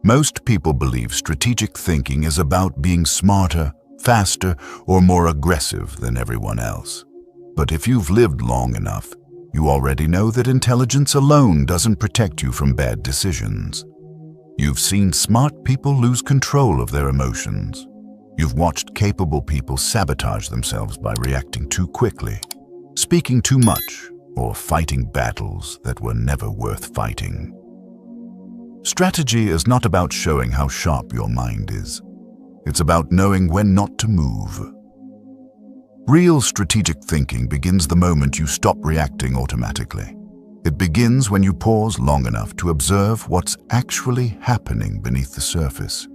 Most people believe strategic thinking is about being smarter, faster, or more aggressive than everyone else. But if you've lived long enough, you already know that intelligence alone doesn't protect you from bad decisions. You've seen smart people lose control of their emotions. You've watched capable people sabotage themselves by reacting too quickly, speaking too much, or fighting battles that were never worth fighting. Strategy is not about showing how sharp your mind is. It's about knowing when not to move. Real strategic thinking begins the moment you stop reacting automatically. It begins when you pause long enough to observe what's actually happening beneath the surface.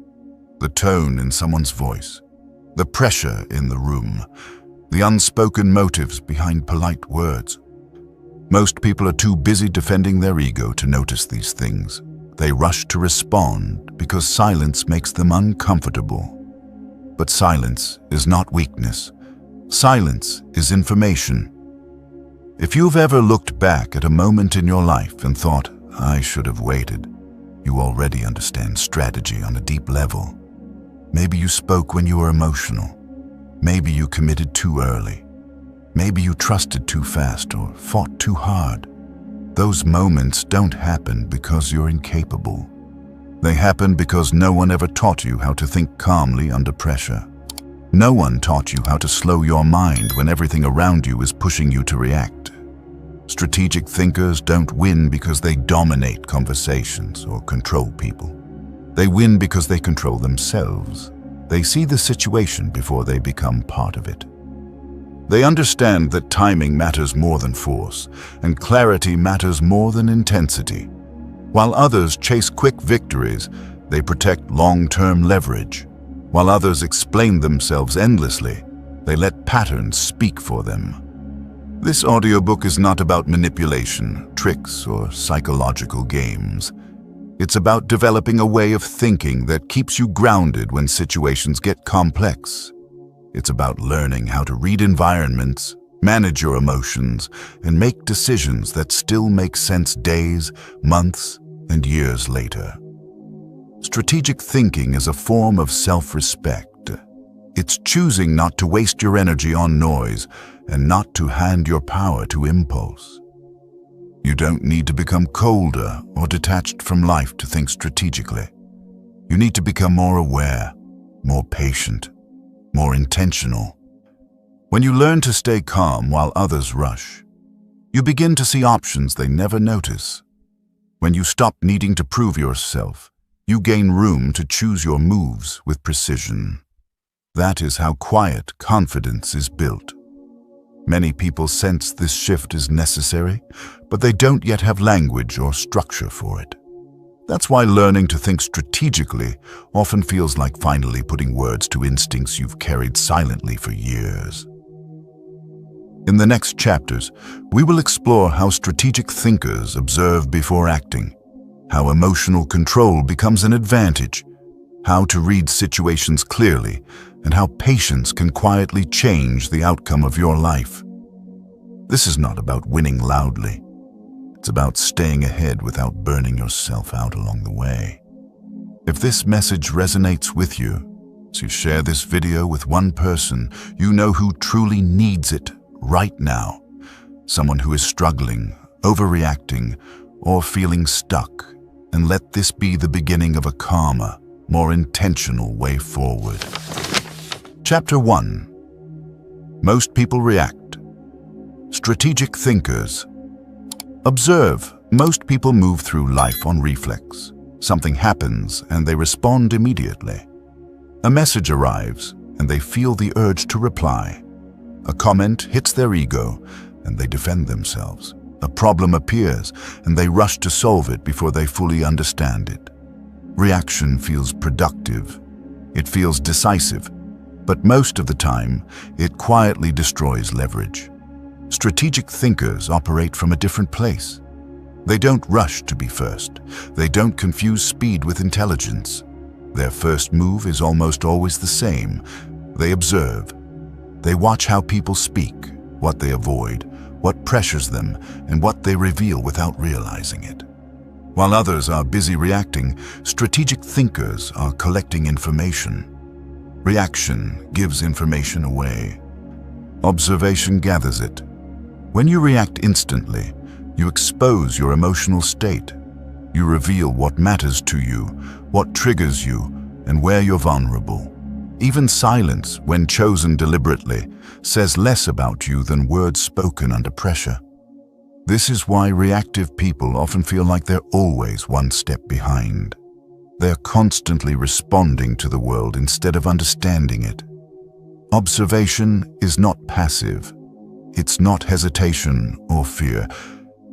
The tone in someone's voice, the pressure in the room, the unspoken motives behind polite words. Most people are too busy defending their ego to notice these things. They rush to respond because silence makes them uncomfortable. But silence is not weakness. Silence is information. If you've ever looked back at a moment in your life and thought, "I should have waited," you already understand strategy on a deep level. Maybe you spoke when you were emotional. Maybe you committed too early. Maybe you trusted too fast or fought too hard. Those moments don't happen because you're incapable. They happen because no one ever taught you how to think calmly under pressure. No one taught you how to slow your mind when everything around you is pushing you to react. Strategic thinkers don't win because they dominate conversations or control people. They win because they control themselves. They see the situation before they become part of it. They understand that timing matters more than force, and clarity matters more than intensity. While others chase quick victories, they protect long-term leverage. While others explain themselves endlessly, they let patterns speak for them. This audiobook is not about manipulation, tricks, or psychological games. It's about developing a way of thinking that keeps you grounded when situations get complex. It's about learning how to read environments, manage your emotions, and make decisions that still make sense days, months, and years later. Strategic thinking is a form of self-respect. It's choosing not to waste your energy on noise and not to hand your power to impulse. You don't need to become colder or detached from life to think strategically. You need to become more aware, more patient, more intentional. When you learn to stay calm while others rush, you begin to see options they never notice. When you stop needing to prove yourself, you gain room to choose your moves with precision. That is how quiet confidence is built. Many people sense this shift is necessary, but they don't yet have language or structure for it. That's why learning to think strategically often feels like finally putting words to instincts you've carried silently for years. In the next chapters, we will explore how strategic thinkers observe before acting, how emotional control becomes an advantage, how to read situations clearly, and how patience can quietly change the outcome of your life. This is not about winning loudly. It's about staying ahead without burning yourself out along the way. If this message resonates with you, so share this video with one person you know who truly needs it right now. Someone who is struggling, overreacting, or feeling stuck, and let this be the beginning of a calmer, more intentional way forward. Chapter 1. Most people react. Strategic thinkers. Observe. Most people move through life on reflex. Something happens and they respond immediately. A message arrives and they feel the urge to reply. A comment hits their ego and they defend themselves. A problem appears and they rush to solve it before they fully understand it. Reaction feels productive. It feels decisive. But most of the time, it quietly destroys leverage. Strategic thinkers operate from a different place. They don't rush to be first. They don't confuse speed with intelligence. Their first move is almost always the same. They observe. They watch how people speak, what they avoid, what pressures them, and what they reveal without realizing it. While others are busy reacting, strategic thinkers are collecting information. Reaction gives information away. Observation gathers it. When you react instantly, you expose your emotional state. You reveal what matters to you, what triggers you, and where you're vulnerable. Even silence, when chosen deliberately, says less about you than words spoken under pressure. This is why reactive people often feel like they're always one step behind. They're constantly responding to the world instead of understanding it. Observation is not passive. It's not hesitation or fear.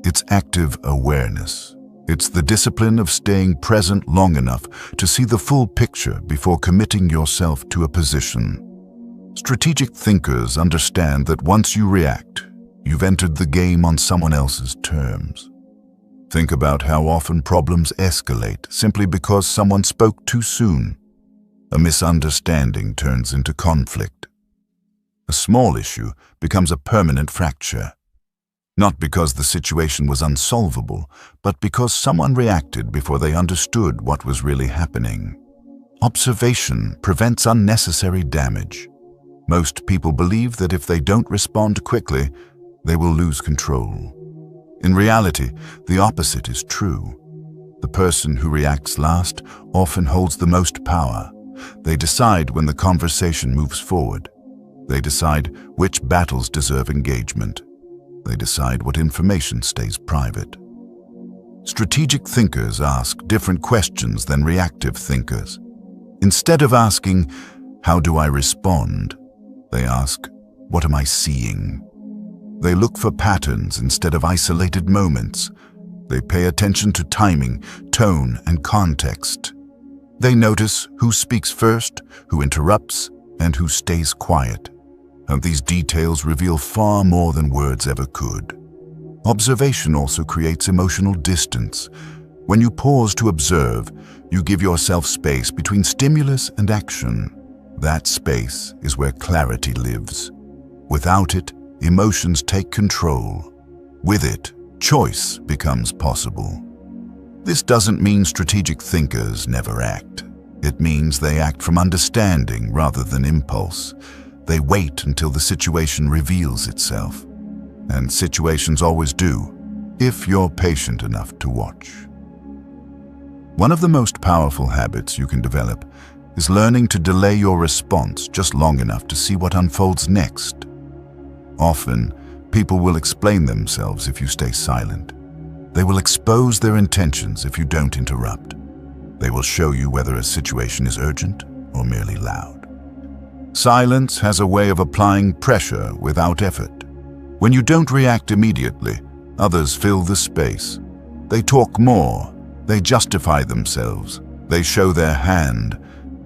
It's active awareness. It's the discipline of staying present long enough to see the full picture before committing yourself to a position. Strategic thinkers understand that once you react, you've entered the game on someone else's terms. Think about how often problems escalate simply because someone spoke too soon. A misunderstanding turns into conflict. A small issue becomes a permanent fracture. Not because the situation was unsolvable, but because someone reacted before they understood what was really happening. Observation prevents unnecessary damage. Most people believe that if they don't respond quickly, they will lose control. In reality, the opposite is true. The person who reacts last often holds the most power. They decide when the conversation moves forward. They decide which battles deserve engagement. They decide what information stays private. Strategic thinkers ask different questions than reactive thinkers. Instead of asking, "How do I respond?" they ask, "What am I seeing?" They look for patterns instead of isolated moments. They pay attention to timing, tone, and context. They notice who speaks first, who interrupts, and who stays quiet. And these details reveal far more than words ever could. Observation also creates emotional distance. When you pause to observe, you give yourself space between stimulus and action. That space is where clarity lives. Without it, emotions take control. With it, choice becomes possible. This doesn't mean strategic thinkers never act. It means they act from understanding rather than impulse. They wait until the situation reveals itself. And situations always do, if you're patient enough to watch. One of the most powerful habits you can develop is learning to delay your response just long enough to see what unfolds next. Often, people will explain themselves if you stay silent. They will expose their intentions if you don't interrupt. They will show you whether a situation is urgent or merely loud. Silence has a way of applying pressure without effort. When you don't react immediately, others fill the space. They talk more. They justify themselves. They show their hand.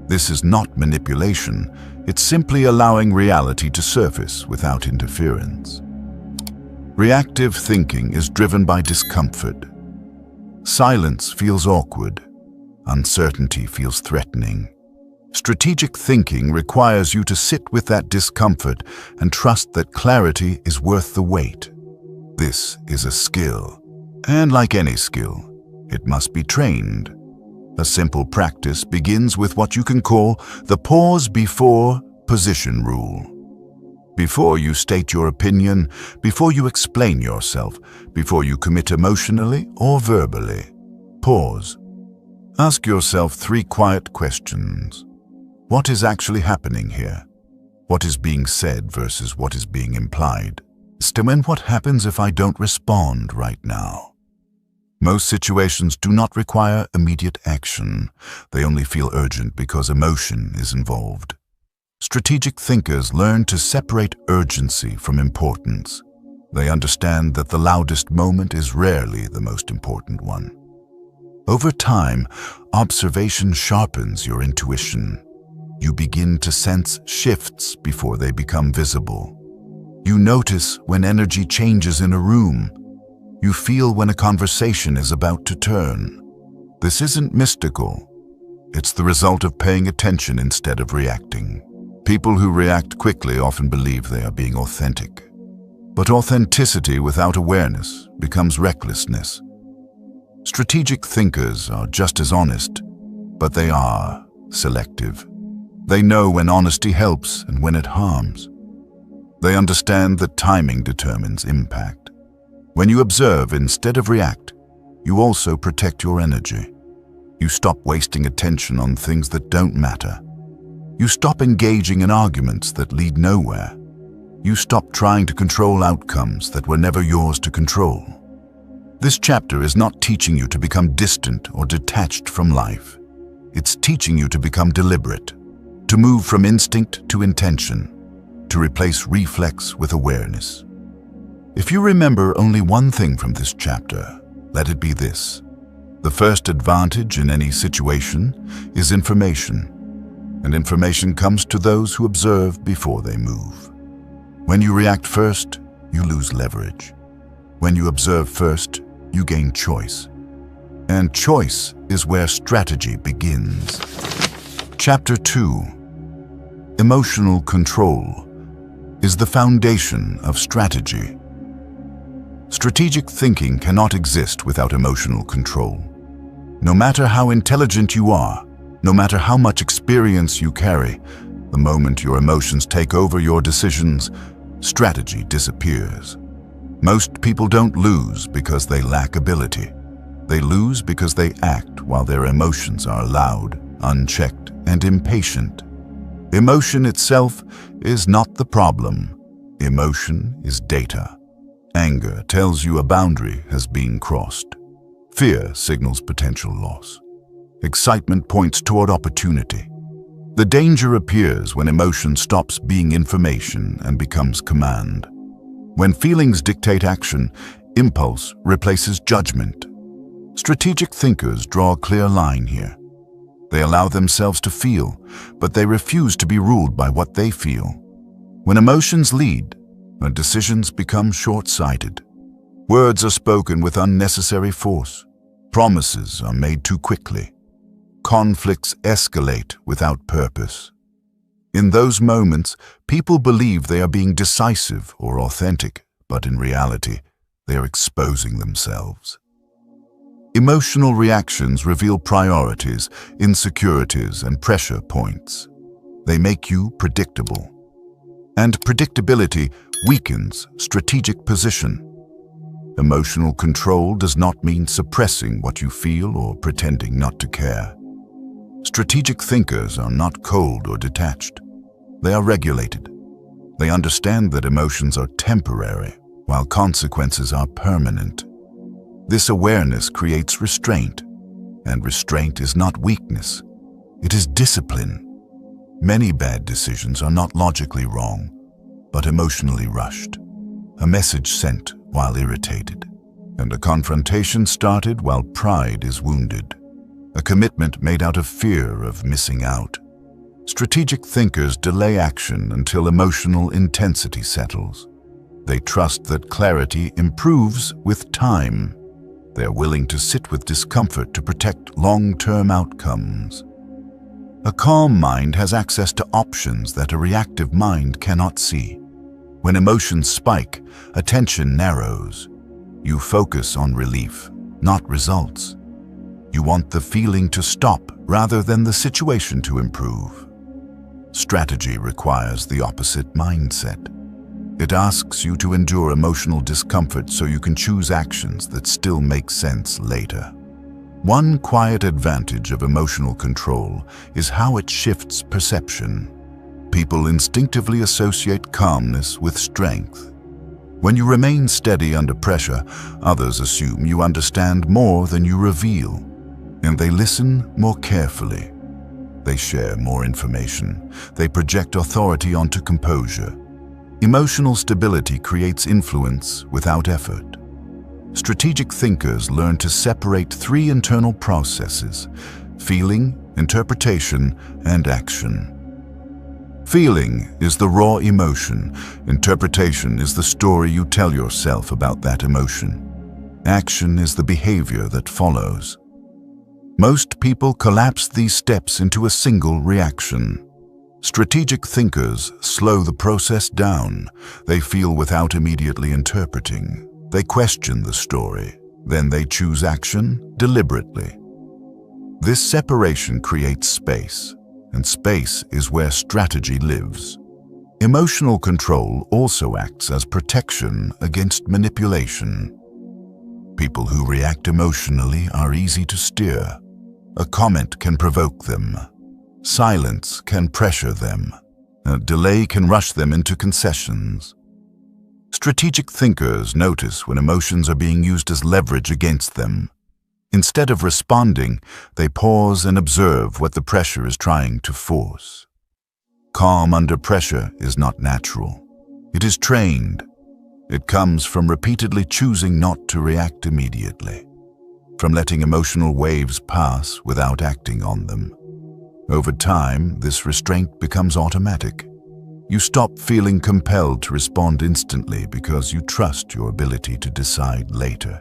This is not manipulation. It's simply allowing reality to surface without interference. Reactive thinking is driven by discomfort. Silence feels awkward. Uncertainty feels threatening. Strategic thinking requires you to sit with that discomfort and trust that clarity is worth the wait. This is a skill, and like any skill, it must be trained. A simple practice begins with what you can call the pause before position rule. Before you state your opinion, before you explain yourself, before you commit emotionally or verbally, pause. Ask yourself 3 quiet questions. What is actually happening here? What is being said versus what is being implied? And what happens if I don't respond right now? Most situations do not require immediate action. They only feel urgent because emotion is involved. Strategic thinkers learn to separate urgency from importance. They understand that the loudest moment is rarely the most important one. Over time, observation sharpens your intuition. You begin to sense shifts before they become visible. You notice when energy changes in a room. You feel when a conversation is about to turn. This isn't mystical. It's the result of paying attention instead of reacting. People who react quickly often believe they are being authentic. But authenticity without awareness becomes recklessness. Strategic thinkers are just as honest, but they are selective. They know when honesty helps and when it harms. They understand that timing determines impact. When you observe instead of react, you also protect your energy. You stop wasting attention on things that don't matter. You stop engaging in arguments that lead nowhere. You stop trying to control outcomes that were never yours to control. This chapter is not teaching you to become distant or detached from life. It's teaching you to become deliberate, to move from instinct to intention, to replace reflex with awareness. If you remember only one thing from this chapter, let it be this. The first advantage in any situation is information, and information comes to those who observe before they move. When you react first, you lose leverage. When you observe first, you gain choice. And choice is where strategy begins. Chapter 2. Emotional control is the foundation of strategy. Strategic thinking cannot exist without emotional control. No matter how intelligent you are, no matter how much experience you carry, the moment your emotions take over your decisions, strategy disappears. Most people don't lose because they lack ability. They lose because they act while their emotions are loud, unchecked, and impatient. Emotion itself is not the problem. Emotion is data. Anger tells you a boundary has been crossed. Fear signals potential loss. Excitement points toward opportunity. The danger appears when emotion stops being information and becomes command. When feelings dictate action, impulse replaces judgment. Strategic thinkers draw a clear line here. They allow themselves to feel, but they refuse to be ruled by what they feel. When emotions lead, decisions become short-sighted. Words are spoken with unnecessary force. Promises are made too quickly. Conflicts escalate without purpose. In those moments, people believe they are being decisive or authentic, but in reality, they are exposing themselves. Emotional reactions reveal priorities, insecurities, and pressure points. They make you predictable. And predictability weakens strategic position. Emotional control does not mean suppressing what you feel or pretending not to care. Strategic thinkers are not cold or detached. They are regulated. They understand that emotions are temporary, while consequences are permanent. This awareness creates restraint, and restraint is not weakness. It is discipline. Many bad decisions are not logically wrong, but emotionally rushed. A message sent while irritated, and a confrontation started while pride is wounded. A commitment made out of fear of missing out. Strategic thinkers delay action until emotional intensity settles. They trust that clarity improves with time. They are willing to sit with discomfort to protect long-term outcomes. A calm mind has access to options that a reactive mind cannot see. When emotions spike, attention narrows. You focus on relief, not results. You want the feeling to stop rather than the situation to improve. Strategy requires the opposite mindset. It asks you to endure emotional discomfort so you can choose actions that still make sense later. One quiet advantage of emotional control is how it shifts perception. People instinctively associate calmness with strength. When you remain steady under pressure, others assume you understand more than you reveal, and they listen more carefully. They share more information. They project authority onto composure. Emotional stability creates influence without effort. Strategic thinkers learn to separate three internal processes: feeling, interpretation, and action. Feeling is the raw emotion. Interpretation is the story you tell yourself about that emotion. Action is the behavior that follows. Most people collapse these steps into a single reaction. Strategic thinkers slow the process down. They feel without immediately interpreting. They question the story. Then they choose action deliberately. This separation creates space, and space is where strategy lives. Emotional control also acts as protection against manipulation. People who react emotionally are easy to steer. A comment can provoke them. Silence can pressure them. A delay can rush them into concessions. Strategic thinkers notice when emotions are being used as leverage against them. Instead of responding, they pause and observe what the pressure is trying to force. Calm under pressure is not natural. It is trained. It comes from repeatedly choosing not to react immediately, from letting emotional waves pass without acting on them. Over time, this restraint becomes automatic. You stop feeling compelled to respond instantly because you trust your ability to decide later.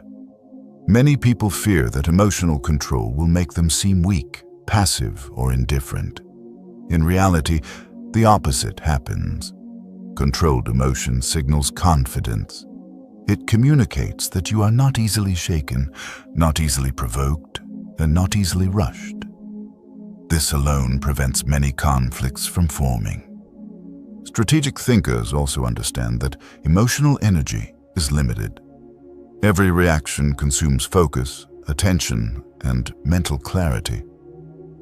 Many people fear that emotional control will make them seem weak, passive, or indifferent. In reality, the opposite happens. Controlled emotion signals confidence. It communicates that you are not easily shaken, not easily provoked, and not easily rushed. This alone prevents many conflicts from forming. Strategic thinkers also understand that emotional energy is limited. Every reaction consumes focus, attention, and mental clarity.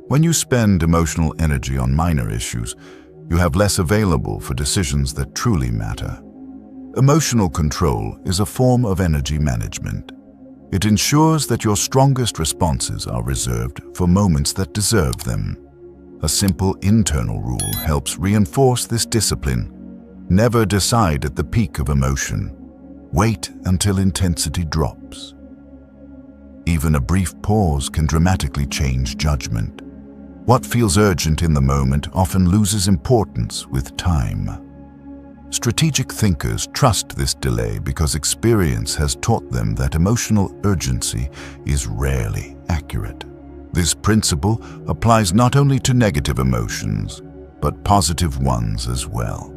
When you spend emotional energy on minor issues, you have less available for decisions that truly matter. Emotional control is a form of energy management. It ensures that your strongest responses are reserved for moments that deserve them. A simple internal rule helps reinforce this discipline. Never decide at the peak of emotion. Wait until intensity drops. Even a brief pause can dramatically change judgment. What feels urgent in the moment often loses importance with time. Strategic thinkers trust this delay because experience has taught them that emotional urgency is rarely accurate. This principle applies not only to negative emotions, but positive ones as well.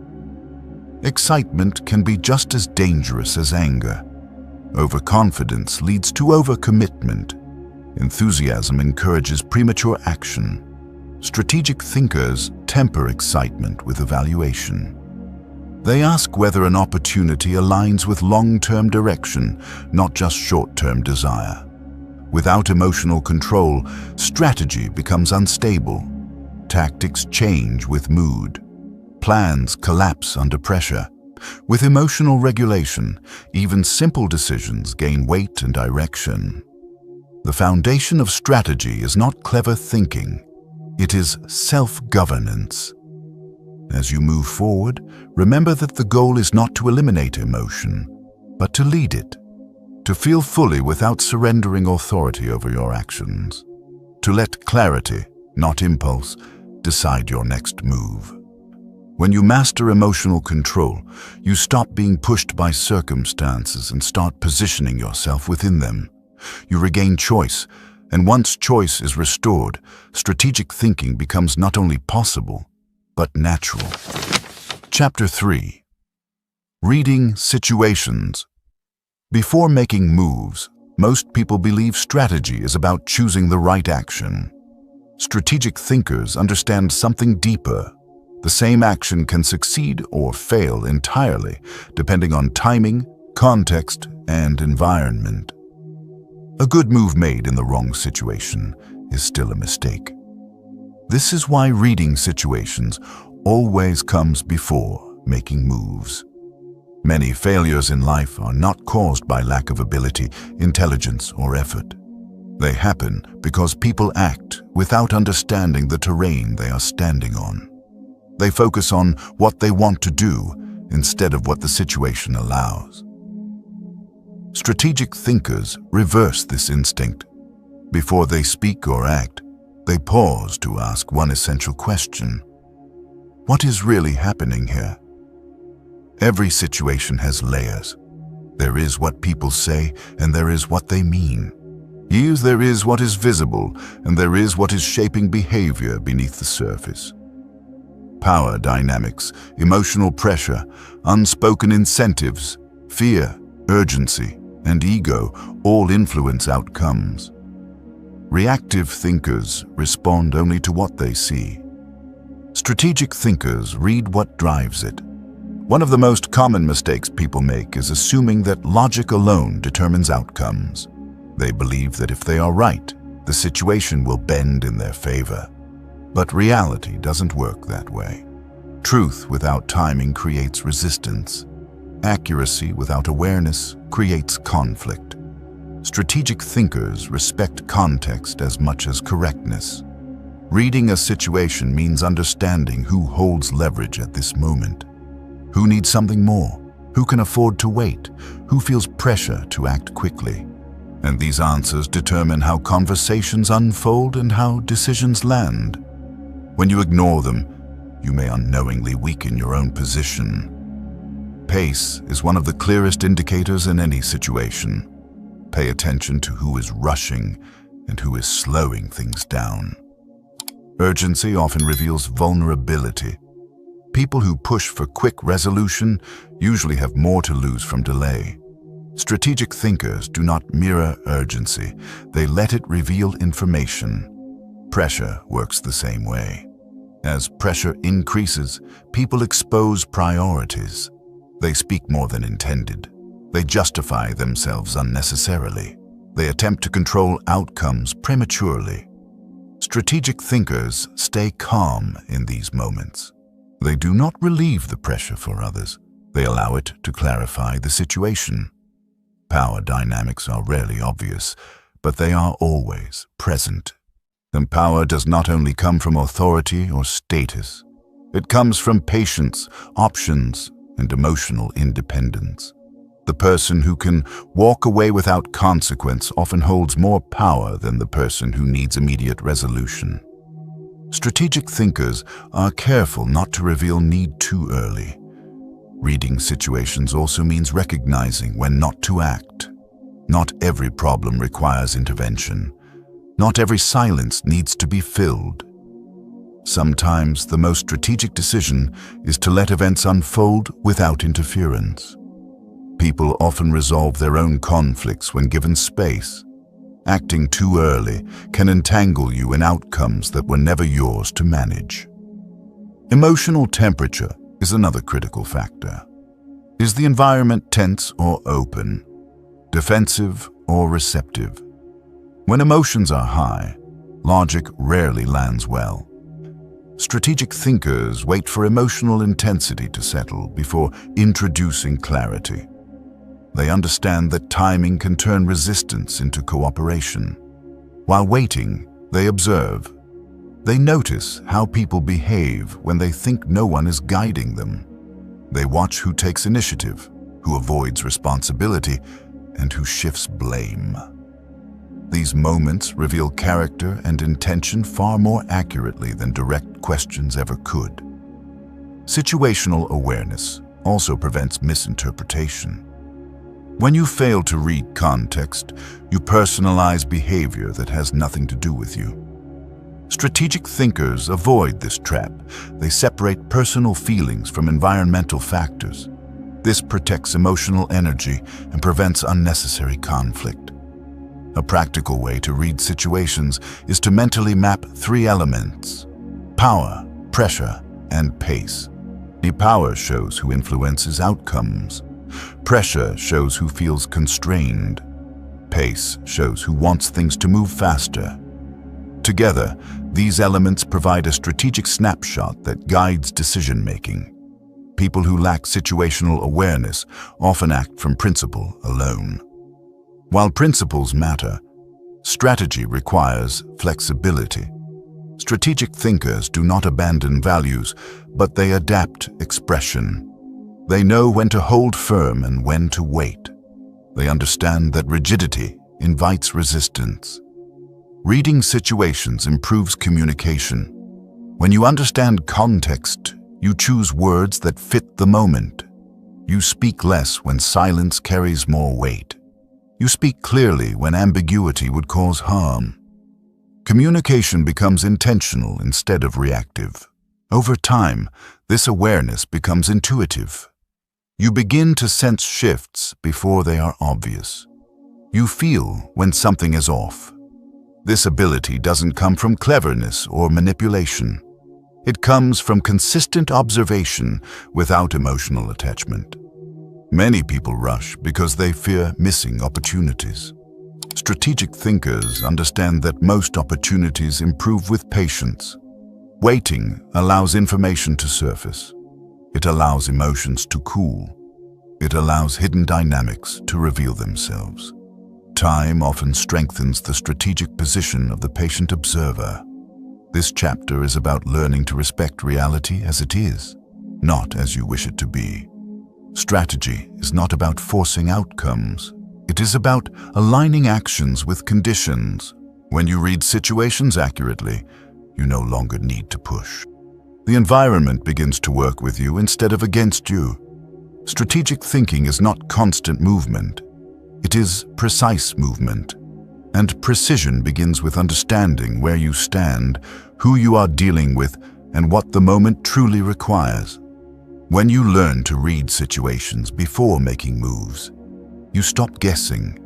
Excitement can be just as dangerous as anger. Overconfidence leads to overcommitment. Enthusiasm encourages premature action. Strategic thinkers temper excitement with evaluation. They ask whether an opportunity aligns with long-term direction, not just short-term desire. Without emotional control, strategy becomes unstable. Tactics change with mood. Plans collapse under pressure. With emotional regulation, even simple decisions gain weight and direction. The foundation of strategy is not clever thinking. It is self-governance. As you move forward, remember that the goal is not to eliminate emotion, but to lead it. To feel fully without surrendering authority over your actions. To let clarity, not impulse, decide your next move. When you master emotional control, you stop being pushed by circumstances and start positioning yourself within them. You regain choice, and once choice is restored, strategic thinking becomes not only possible, but natural. Chapter 3. Reading situations. Before making moves, most people believe strategy is about choosing the right action. Strategic thinkers understand something deeper. The same action can succeed or fail entirely, depending on timing, context, and environment. A good move made in the wrong situation is still a mistake. This is why reading situations always comes before making moves. Many failures in life are not caused by lack of ability, intelligence, or effort. They happen because people act without understanding the terrain they are standing on. They focus on what they want to do instead of what the situation allows. Strategic thinkers reverse this instinct. Before they speak or act, they pause to ask one essential question. What is really happening here? Every situation has layers. There is what people say, and there is what they mean. There is what is visible, and there is what is shaping behavior beneath the surface. Power dynamics, emotional pressure, unspoken incentives, fear, urgency, and ego all influence outcomes. Reactive thinkers respond only to what they see. Strategic thinkers read what drives it. One of the most common mistakes people make is assuming that logic alone determines outcomes. They believe that if they are right, the situation will bend in their favor. But reality doesn't work that way. Truth without timing creates resistance. Accuracy without awareness creates conflict. Strategic thinkers respect context as much as correctness. Reading a situation means understanding who holds leverage at this moment. Who needs something more? Who can afford to wait? Who feels pressure to act quickly? And these answers determine how conversations unfold and how decisions land. When you ignore them, you may unknowingly weaken your own position. Pace is one of the clearest indicators in any situation. Pay attention to who is rushing and who is slowing things down. Urgency often reveals vulnerability. People who push for quick resolution usually have more to lose from delay. Strategic thinkers do not mirror urgency, they let it reveal information. Pressure works the same way. As pressure increases, people expose priorities. They speak more than intended. They justify themselves unnecessarily. They attempt to control outcomes prematurely. Strategic thinkers stay calm in these moments. They do not relieve the pressure for others. They allow it to clarify the situation. Power dynamics are rarely obvious, but they are always present. And power does not only come from authority or status. It comes from patience, options, and emotional independence. The person who can walk away without consequence often holds more power than the person who needs immediate resolution. Strategic thinkers are careful not to reveal need too early. Reading situations also means recognizing when not to act. Not every problem requires intervention. Not every silence needs to be filled. Sometimes the most strategic decision is to let events unfold without interference. People often resolve their own conflicts when given space. Acting too early can entangle you in outcomes that were never yours to manage. Emotional temperature is another critical factor. Is the environment tense or open? Defensive or receptive? When emotions are high, logic rarely lands well. Strategic thinkers wait for emotional intensity to settle before introducing clarity. They understand that timing can turn resistance into cooperation. While waiting, they observe. They notice how people behave when they think no one is guiding them. They watch who takes initiative, who avoids responsibility, and who shifts blame. These moments reveal character and intention far more accurately than direct questions ever could. Situational awareness also prevents misinterpretation. When you fail to read context, you personalize behavior that has nothing to do with you. Strategic thinkers avoid this trap. They separate personal feelings from environmental factors. This protects emotional energy and prevents unnecessary conflict. A practical way to read situations is to mentally map 3 elements: power, pressure, and pace. Power shows who influences outcomes. Pressure shows who feels constrained. Pace shows who wants things to move faster. Together, these elements provide a strategic snapshot that guides decision-making. People who lack situational awareness often act from principle alone. While principles matter, strategy requires flexibility. Strategic thinkers do not abandon values, but they adapt expression. They know when to hold firm and when to wait. They understand that rigidity invites resistance. Reading situations improves communication. When you understand context, you choose words that fit the moment. You speak less when silence carries more weight. You speak clearly when ambiguity would cause harm. Communication becomes intentional instead of reactive. Over time, this awareness becomes intuitive. You begin to sense shifts before they are obvious. You feel when something is off. This ability doesn't come from cleverness or manipulation. It comes from consistent observation without emotional attachment. Many people rush because they fear missing opportunities. Strategic thinkers understand that most opportunities improve with patience. Waiting allows information to surface. It allows emotions to cool. It allows hidden dynamics to reveal themselves. Time often strengthens the strategic position of the patient observer. This chapter is about learning to respect reality as it is, not as you wish it to be. Strategy is not about forcing outcomes. It is about aligning actions with conditions. When you read situations accurately, you no longer need to push. The environment begins to work with you instead of against you. Strategic thinking is not constant movement. It is precise movement. And precision begins with understanding where you stand, who you are dealing with, and what the moment truly requires. When you learn to read situations before making moves, you stop guessing.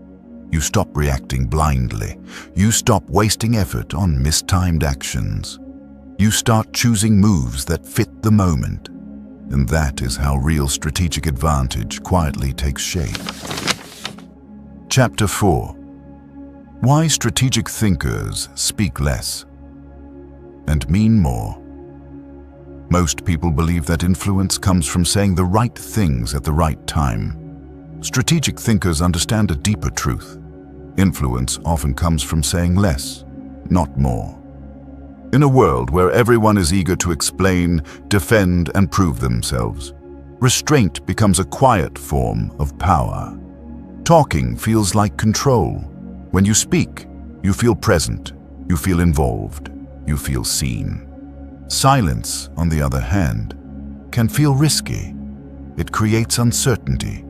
You stop reacting blindly. You stop wasting effort on mistimed actions. You start choosing moves that fit the moment. And that is how real strategic advantage quietly takes shape. Chapter 4. Why strategic thinkers speak less and mean more. Most people believe that influence comes from saying the right things at the right time. Strategic thinkers understand a deeper truth. Influence often comes from saying less, not more. In a world where everyone is eager to explain, defend, and prove themselves, restraint becomes a quiet form of power. Talking feels like control. When you speak, you feel present, you feel involved, you feel seen. Silence, on the other hand, can feel risky. It creates uncertainty.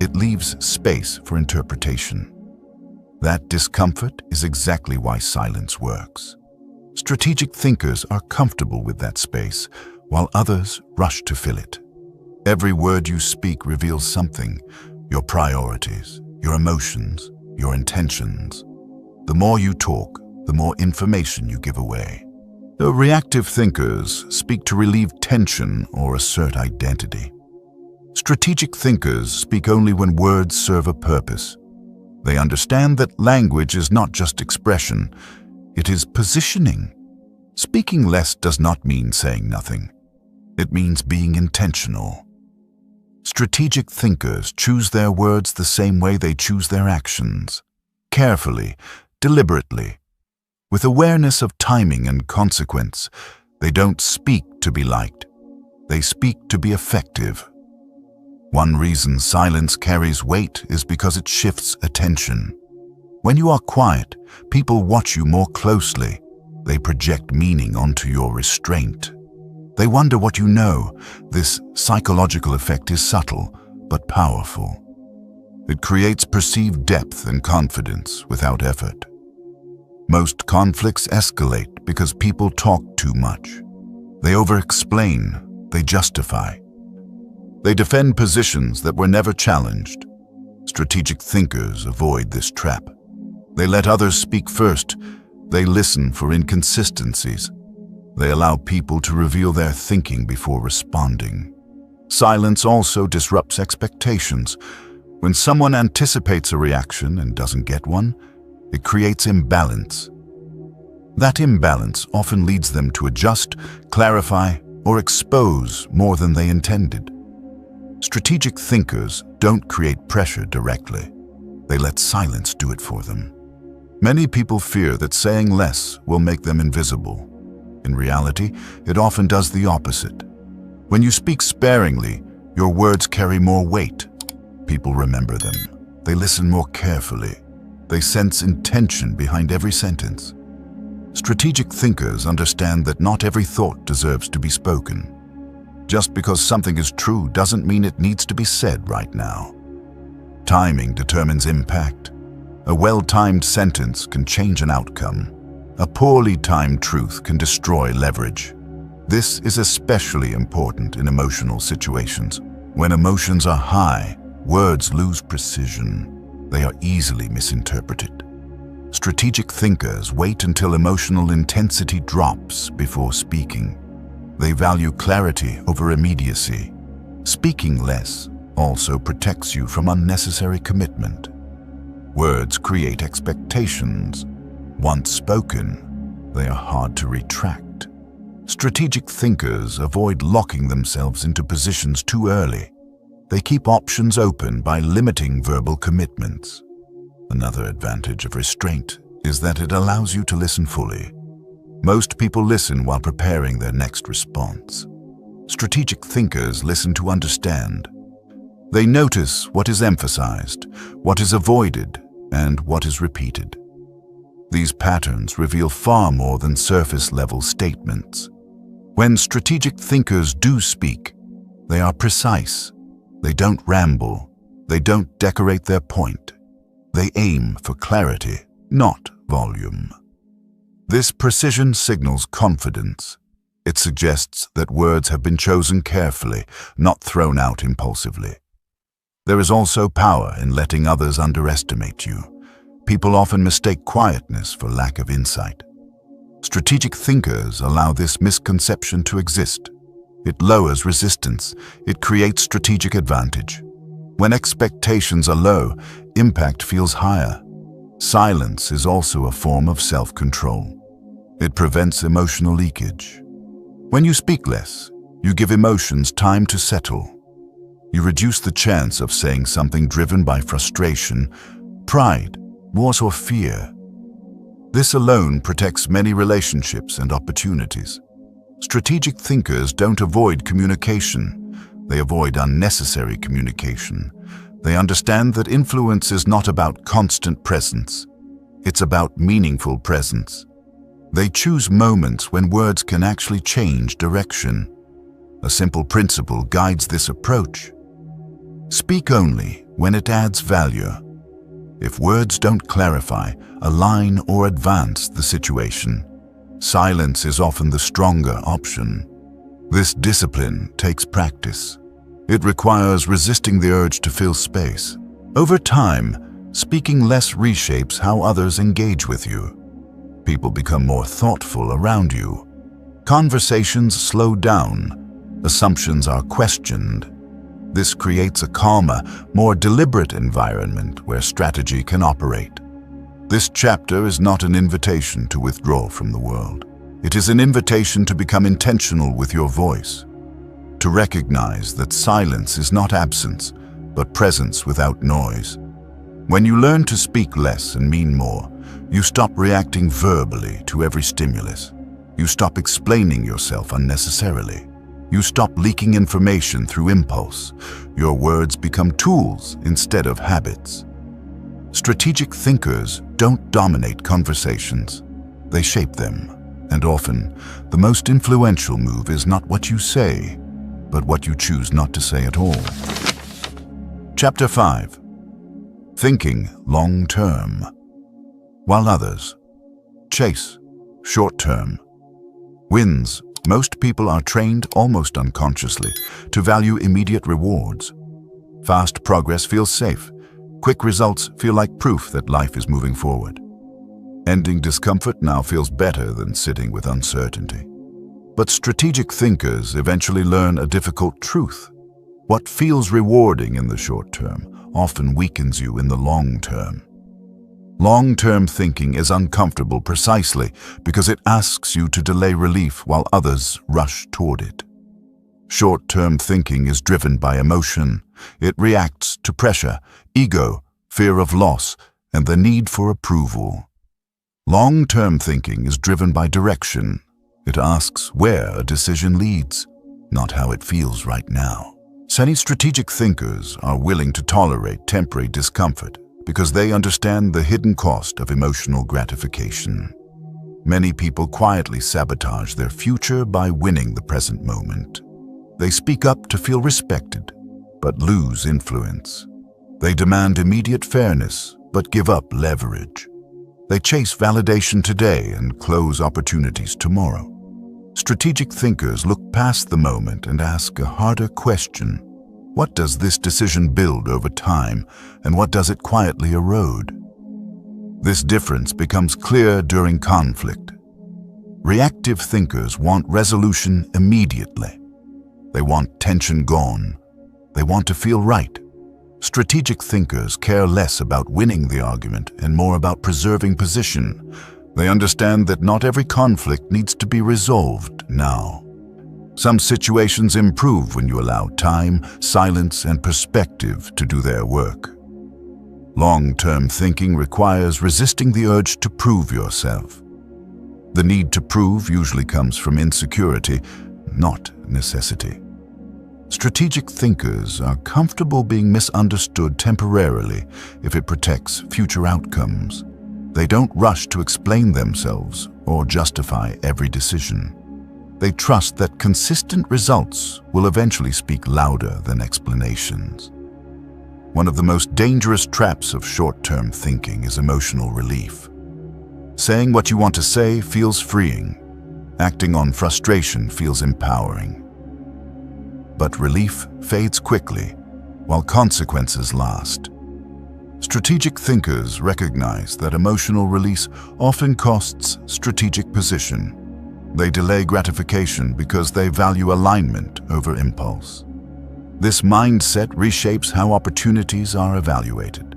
It leaves space for interpretation. That discomfort is exactly why silence works. Strategic thinkers are comfortable with that space, while others rush to fill it. Every word you speak reveals something: your priorities, your emotions, your intentions. The more you talk, the more information you give away. The reactive thinkers speak to relieve tension or assert identity. Strategic thinkers speak only when words serve a purpose. They understand that language is not just expression, it is positioning. Speaking less does not mean saying nothing. It means being intentional. Strategic thinkers choose their words the same way they choose their actions. Carefully, deliberately. With awareness of timing and consequence, they don't speak to be liked. They speak to be effective. One reason silence carries weight is because it shifts attention. When you are quiet, people watch you more closely. They project meaning onto your restraint. They wonder what you know. This psychological effect is subtle, but powerful. It creates perceived depth and confidence without effort. Most conflicts escalate because people talk too much. They over-explain, they justify. They defend positions that were never challenged. Strategic thinkers avoid this trap. They let others speak first. They listen for inconsistencies. They allow people to reveal their thinking before responding. Silence also disrupts expectations. When someone anticipates a reaction and doesn't get one, it creates imbalance. That imbalance often leads them to adjust, clarify, or expose more than they intended. Strategic thinkers don't create pressure directly. They let silence do it for them. Many people fear that saying less will make them invisible. In reality, it often does the opposite. When you speak sparingly, your words carry more weight. People remember them. They listen more carefully. They sense intention behind every sentence. Strategic thinkers understand that not every thought deserves to be spoken. Just because something is true doesn't mean it needs to be said right now. Timing determines impact. A well-timed sentence can change an outcome. A poorly timed truth can destroy leverage. This is especially important in emotional situations. When emotions are high, words lose precision. They are easily misinterpreted. Strategic thinkers wait until emotional intensity drops before speaking. They value clarity over immediacy. Speaking less also protects you from unnecessary commitment. Words create expectations. Once spoken, they are hard to retract. Strategic thinkers avoid locking themselves into positions too early. They keep options open by limiting verbal commitments. Another advantage of restraint is that it allows you to listen fully. Most people listen while preparing their next response. Strategic thinkers listen to understand. They notice what is emphasized, what is avoided, and what is repeated. These patterns reveal far more than surface-level statements. When strategic thinkers do speak, they are precise. They don't ramble. They don't decorate their point. They aim for clarity, not volume. This precision signals confidence. It suggests that words have been chosen carefully, not thrown out impulsively. There is also power in letting others underestimate you. People often mistake quietness for lack of insight. Strategic thinkers allow this misconception to exist. It lowers resistance. It creates strategic advantage. When expectations are low, impact feels higher. Silence is also a form of self-control. It prevents emotional leakage. When you speak less, you give emotions time to settle. You reduce the chance of saying something driven by frustration, pride, or fear. This alone protects many relationships and opportunities. Strategic thinkers don't avoid communication. They avoid unnecessary communication. They understand that influence is not about constant presence. It's about meaningful presence. They choose moments when words can actually change direction. A simple principle guides this approach. Speak only when it adds value. If words don't clarify, align, or advance the situation, silence is often the stronger option. This discipline takes practice. It requires resisting the urge to fill space. Over time, speaking less reshapes how others engage with you. People become more thoughtful around you. Conversations slow down. Assumptions are questioned. This creates a calmer, more deliberate environment where strategy can operate. This chapter is not an invitation to withdraw from the world. It is an invitation to become intentional with your voice, to recognize that silence is not absence, but presence without noise. When you learn to speak less and mean more, you stop reacting verbally to every stimulus. You stop explaining yourself unnecessarily. You stop leaking information through impulse. Your words become tools instead of habits. Strategic thinkers don't dominate conversations. They shape them. And often, the most influential move is not what you say, but what you choose not to say at all. Chapter 5. Thinking long-term, while others chase short-term. Wins. Most people are trained almost unconsciously to value immediate rewards. Fast progress feels safe. Quick results feel like proof that life is moving forward. Ending discomfort now feels better than sitting with uncertainty. But strategic thinkers eventually learn a difficult truth. What feels rewarding in the short term often weakens you in the long term. Long-term thinking is uncomfortable precisely because it asks you to delay relief while others rush toward it. Short-term thinking is driven by emotion. It reacts to pressure, ego, fear of loss, and the need for approval. Long-term thinking is driven by direction. It asks where a decision leads, not how it feels right now. Many strategic thinkers are willing to tolerate temporary discomfort because they understand the hidden cost of emotional gratification. Many people quietly sabotage their future by winning the present moment. They speak up to feel respected, but lose influence. They demand immediate fairness, but give up leverage. They chase validation today and close opportunities tomorrow. Strategic thinkers look past the moment and ask a harder question. What does this decision build over time, and what does it quietly erode? This difference becomes clear during conflict. Reactive thinkers want resolution immediately. They want tension gone. They want to feel right. Strategic thinkers care less about winning the argument and more about preserving position. They understand that not every conflict needs to be resolved now. Some situations improve when you allow time, silence, and perspective to do their work. Long-term thinking requires resisting the urge to prove yourself. The need to prove usually comes from insecurity, not necessity. Strategic thinkers are comfortable being misunderstood temporarily if it protects future outcomes. They don't rush to explain themselves or justify every decision. They trust that consistent results will eventually speak louder than explanations. One of the most dangerous traps of short-term thinking is emotional relief. Saying what you want to say feels freeing. Acting on frustration feels empowering. But relief fades quickly, while consequences last. Strategic thinkers recognize that emotional release often costs strategic position. They delay gratification because they value alignment over impulse. This mindset reshapes how opportunities are evaluated.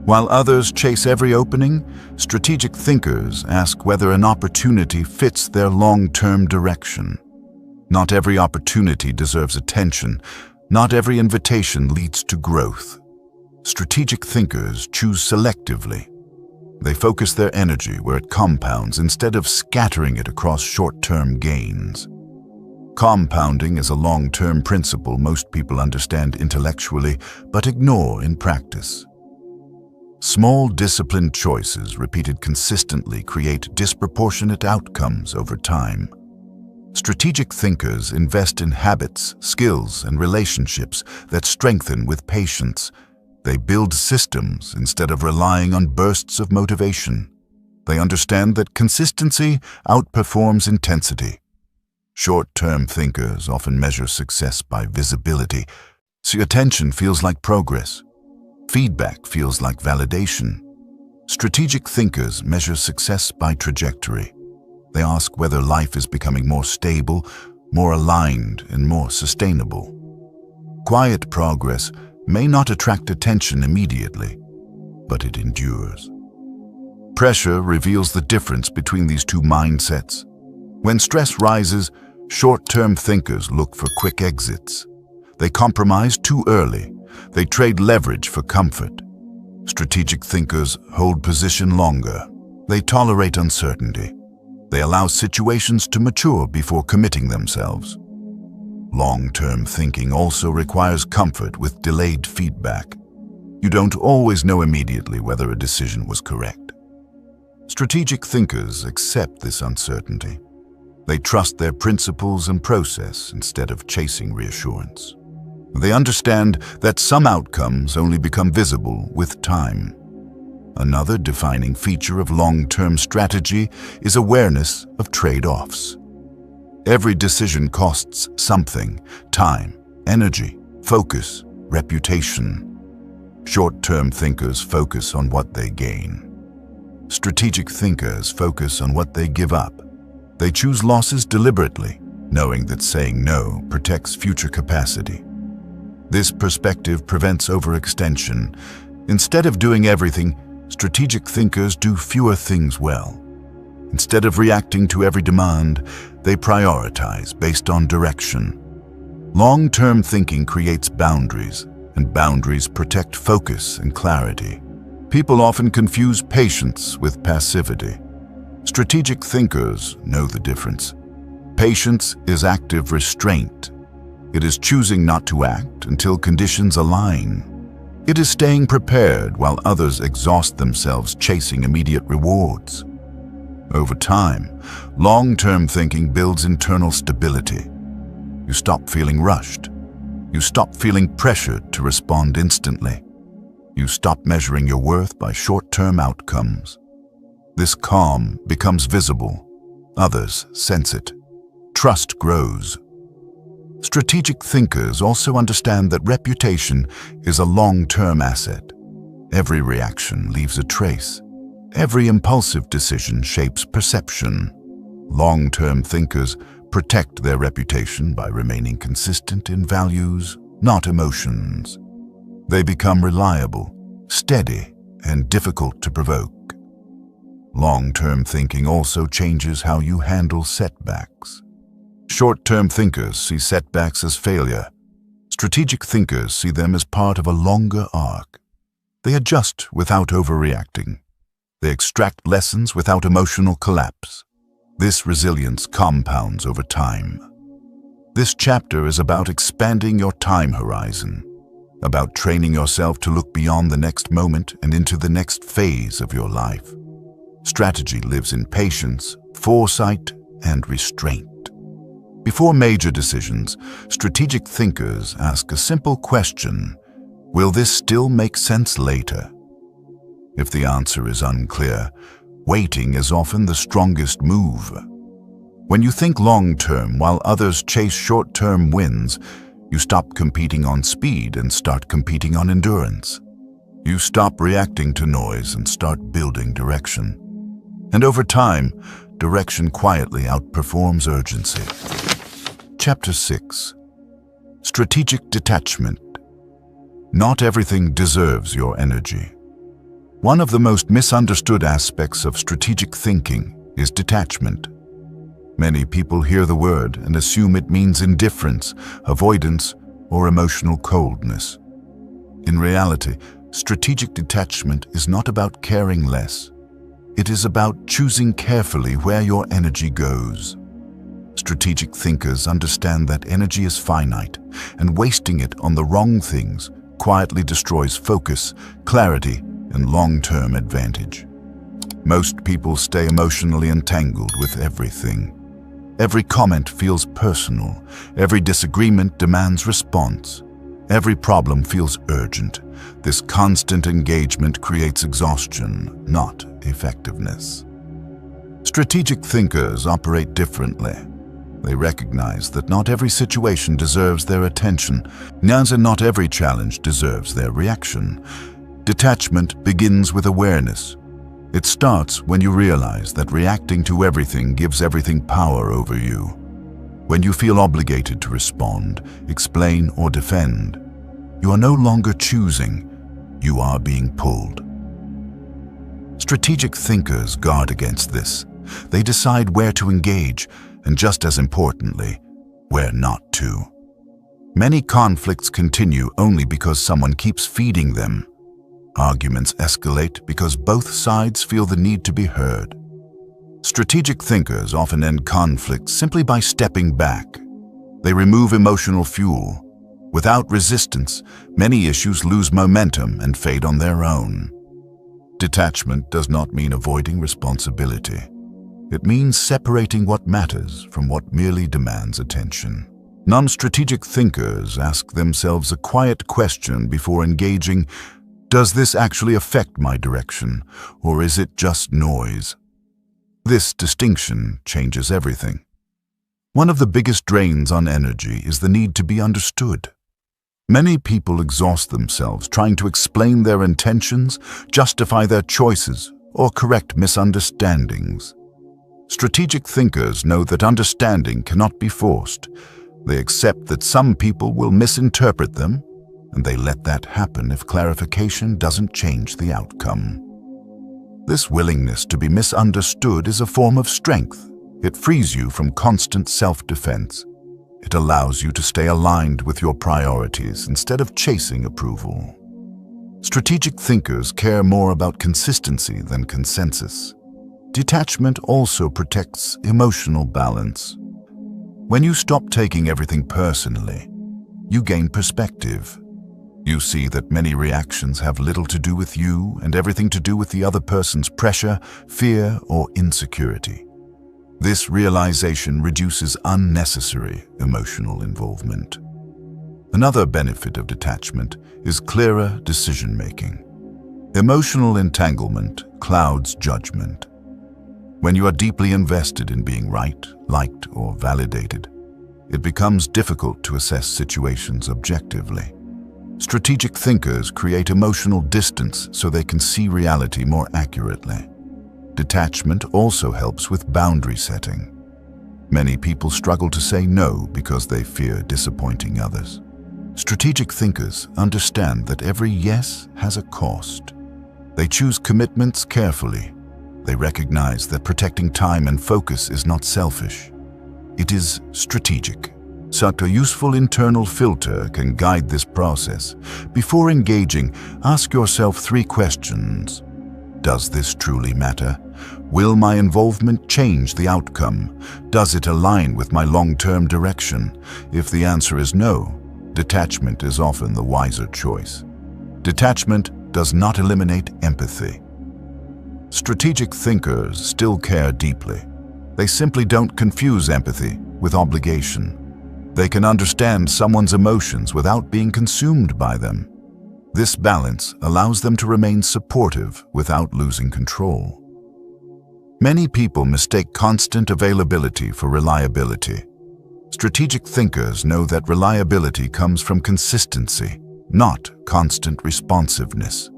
While others chase every opening, strategic thinkers ask whether an opportunity fits their long-term direction. Not every opportunity deserves attention. Not every invitation leads to growth. Strategic thinkers choose selectively. They focus their energy where it compounds instead of scattering it across short-term gains. Compounding is a long-term principle most people understand intellectually but ignore in practice. Small, disciplined choices repeated consistently create disproportionate outcomes over time. Strategic thinkers invest in habits, skills, and relationships that strengthen with patience. They build systems instead of relying on bursts of motivation. They understand that consistency outperforms intensity. Short-term thinkers often measure success by visibility. So attention feels like progress. Feedback feels like validation. Strategic thinkers measure success by trajectory. They ask whether life is becoming more stable, more aligned, and more sustainable. Quiet progress may not attract attention immediately, but it endures. Pressure reveals the difference between these two mindsets. When stress rises, short-term thinkers look for quick exits. They compromise too early. They trade leverage for comfort. Strategic thinkers hold position longer. They tolerate uncertainty. They allow situations to mature before committing themselves. Long-term thinking also requires comfort with delayed feedback. You don't always know immediately whether a decision was correct. Strategic thinkers accept this uncertainty. They trust their principles and process instead of chasing reassurance. They understand that some outcomes only become visible with time. Another defining feature of long-term strategy is awareness of trade-offs. Every decision costs something: time, energy, focus, reputation. Short-term thinkers focus on what they gain. Strategic thinkers focus on what they give up. They choose losses deliberately, knowing that saying no protects future capacity. This perspective prevents overextension. Instead of doing everything, strategic thinkers do fewer things well. Instead of reacting to every demand, they prioritize based on direction. Long-term thinking creates boundaries, and boundaries protect focus and clarity. People often confuse patience with passivity. Strategic thinkers know the difference. Patience is active restraint. It is choosing not to act until conditions align. It is staying prepared while others exhaust themselves chasing immediate rewards. Over time, long-term thinking builds internal stability. You stop feeling rushed. You stop feeling pressured to respond instantly. You stop measuring your worth by short-term outcomes. This calm becomes visible. Others sense it. Trust grows. Strategic thinkers also understand that reputation is a long-term asset. Every reaction leaves a trace. Every impulsive decision shapes perception. Long-term thinkers protect their reputation by remaining consistent in values, not emotions. They become reliable, steady, and difficult to provoke. Long-term thinking also changes how you handle setbacks. Short-term thinkers see setbacks as failure. Strategic thinkers see them as part of a longer arc. They adjust without overreacting. They extract lessons without emotional collapse. This resilience compounds over time. This chapter is about expanding your time horizon, about training yourself to look beyond the next moment and into the next phase of your life. Strategy lives in patience, foresight, and restraint. Before major decisions, strategic thinkers ask a simple question: will this still make sense later? If the answer is unclear, waiting is often the strongest move. When you think long-term while others chase short-term wins, you stop competing on speed and start competing on endurance. You stop reacting to noise and start building direction. And over time, direction quietly outperforms urgency. Chapter 6. Strategic Detachment. Not everything deserves your energy. One of the most misunderstood aspects of strategic thinking is detachment. Many people hear the word and assume it means indifference, avoidance, or emotional coldness. In reality, strategic detachment is not about caring less. It is about choosing carefully where your energy goes. Strategic thinkers understand that energy is finite, and wasting it on the wrong things quietly destroys focus, clarity, and long-term advantage. Most people stay emotionally entangled with everything. Every comment feels personal. Every disagreement demands response. Every problem feels urgent. This constant engagement creates exhaustion, not effectiveness. Strategic thinkers operate differently. They recognize that not every situation deserves their attention, and not every challenge deserves their reaction. Detachment begins with awareness. It starts when you realize that reacting to everything gives everything power over you. When you feel obligated to respond, explain, or defend, you are no longer choosing, you are being pulled. Strategic thinkers guard against this. They decide where to engage, and just as importantly, where not to. Many conflicts continue only because someone keeps feeding them. Arguments escalate because both sides feel the need to be heard. Strategic thinkers often end conflicts simply by stepping back. They remove emotional fuel. Without resistance, many issues lose momentum and fade on their own. Detachment does not mean avoiding responsibility. It means separating what matters from what merely demands attention. Non-strategic thinkers ask themselves a quiet question before engaging: does this actually affect my direction, or is it just noise? This distinction changes everything. One of the biggest drains on energy is the need to be understood. Many people exhaust themselves trying to explain their intentions, justify their choices, or correct misunderstandings. Strategic thinkers know that understanding cannot be forced. They accept that some people will misinterpret them, and they let that happen if clarification doesn't change the outcome. This willingness to be misunderstood is a form of strength. It frees you from constant self-defense. It allows you to stay aligned with your priorities instead of chasing approval. Strategic thinkers care more about consistency than consensus. Detachment also protects emotional balance. When you stop taking everything personally, you gain perspective. You see that many reactions have little to do with you and everything to do with the other person's pressure, fear, or insecurity. This realization reduces unnecessary emotional involvement. Another benefit of detachment is clearer decision-making. Emotional entanglement clouds judgment. When you are deeply invested in being right, liked, or validated, it becomes difficult to assess situations objectively. Strategic thinkers create emotional distance so they can see reality more accurately. Detachment also helps with boundary setting. Many people struggle to say no because they fear disappointing others. Strategic thinkers understand that every yes has a cost. They choose commitments carefully. They recognize that protecting time and focus is not selfish. It is strategic. Such a useful internal filter can guide this process. Before engaging, ask yourself 3 questions. Does this truly matter? Will my involvement change the outcome? Does it align with my long-term direction? If the answer is no, detachment is often the wiser choice. Detachment does not eliminate empathy. Strategic thinkers still care deeply. They simply don't confuse empathy with obligation. They can understand someone's emotions without being consumed by them. This balance allows them to remain supportive without losing control. Many people mistake constant availability for reliability. Strategic thinkers know that reliability comes from consistency, not constant responsiveness.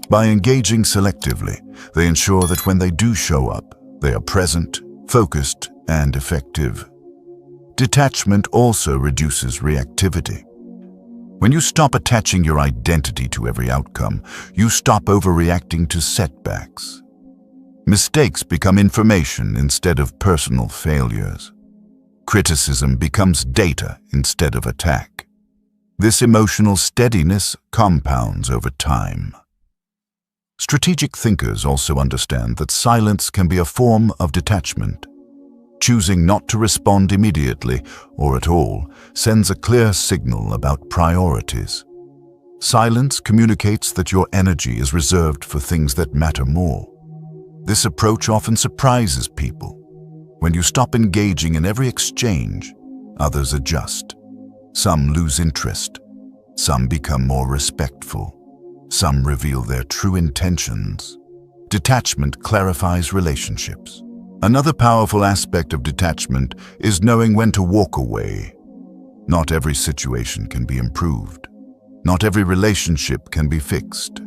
By engaging selectively, they ensure that when they do show up, they are present, focused, and effective. Detachment also reduces reactivity. When you stop attaching your identity to every outcome, you stop overreacting to setbacks. Mistakes become information instead of personal failures. Criticism becomes data instead of attack. This emotional steadiness compounds over time. Strategic thinkers also understand that silence can be a form of detachment. Choosing not to respond immediately or at all sends a clear signal about priorities. Silence communicates that your energy is reserved for things that matter more. This approach often surprises people. When you stop engaging in every exchange, others adjust. Some lose interest. Some become more respectful. Some reveal their true intentions. Detachment clarifies relationships. Another powerful aspect of detachment is knowing when to walk away. Not every situation can be improved. Not every relationship can be fixed.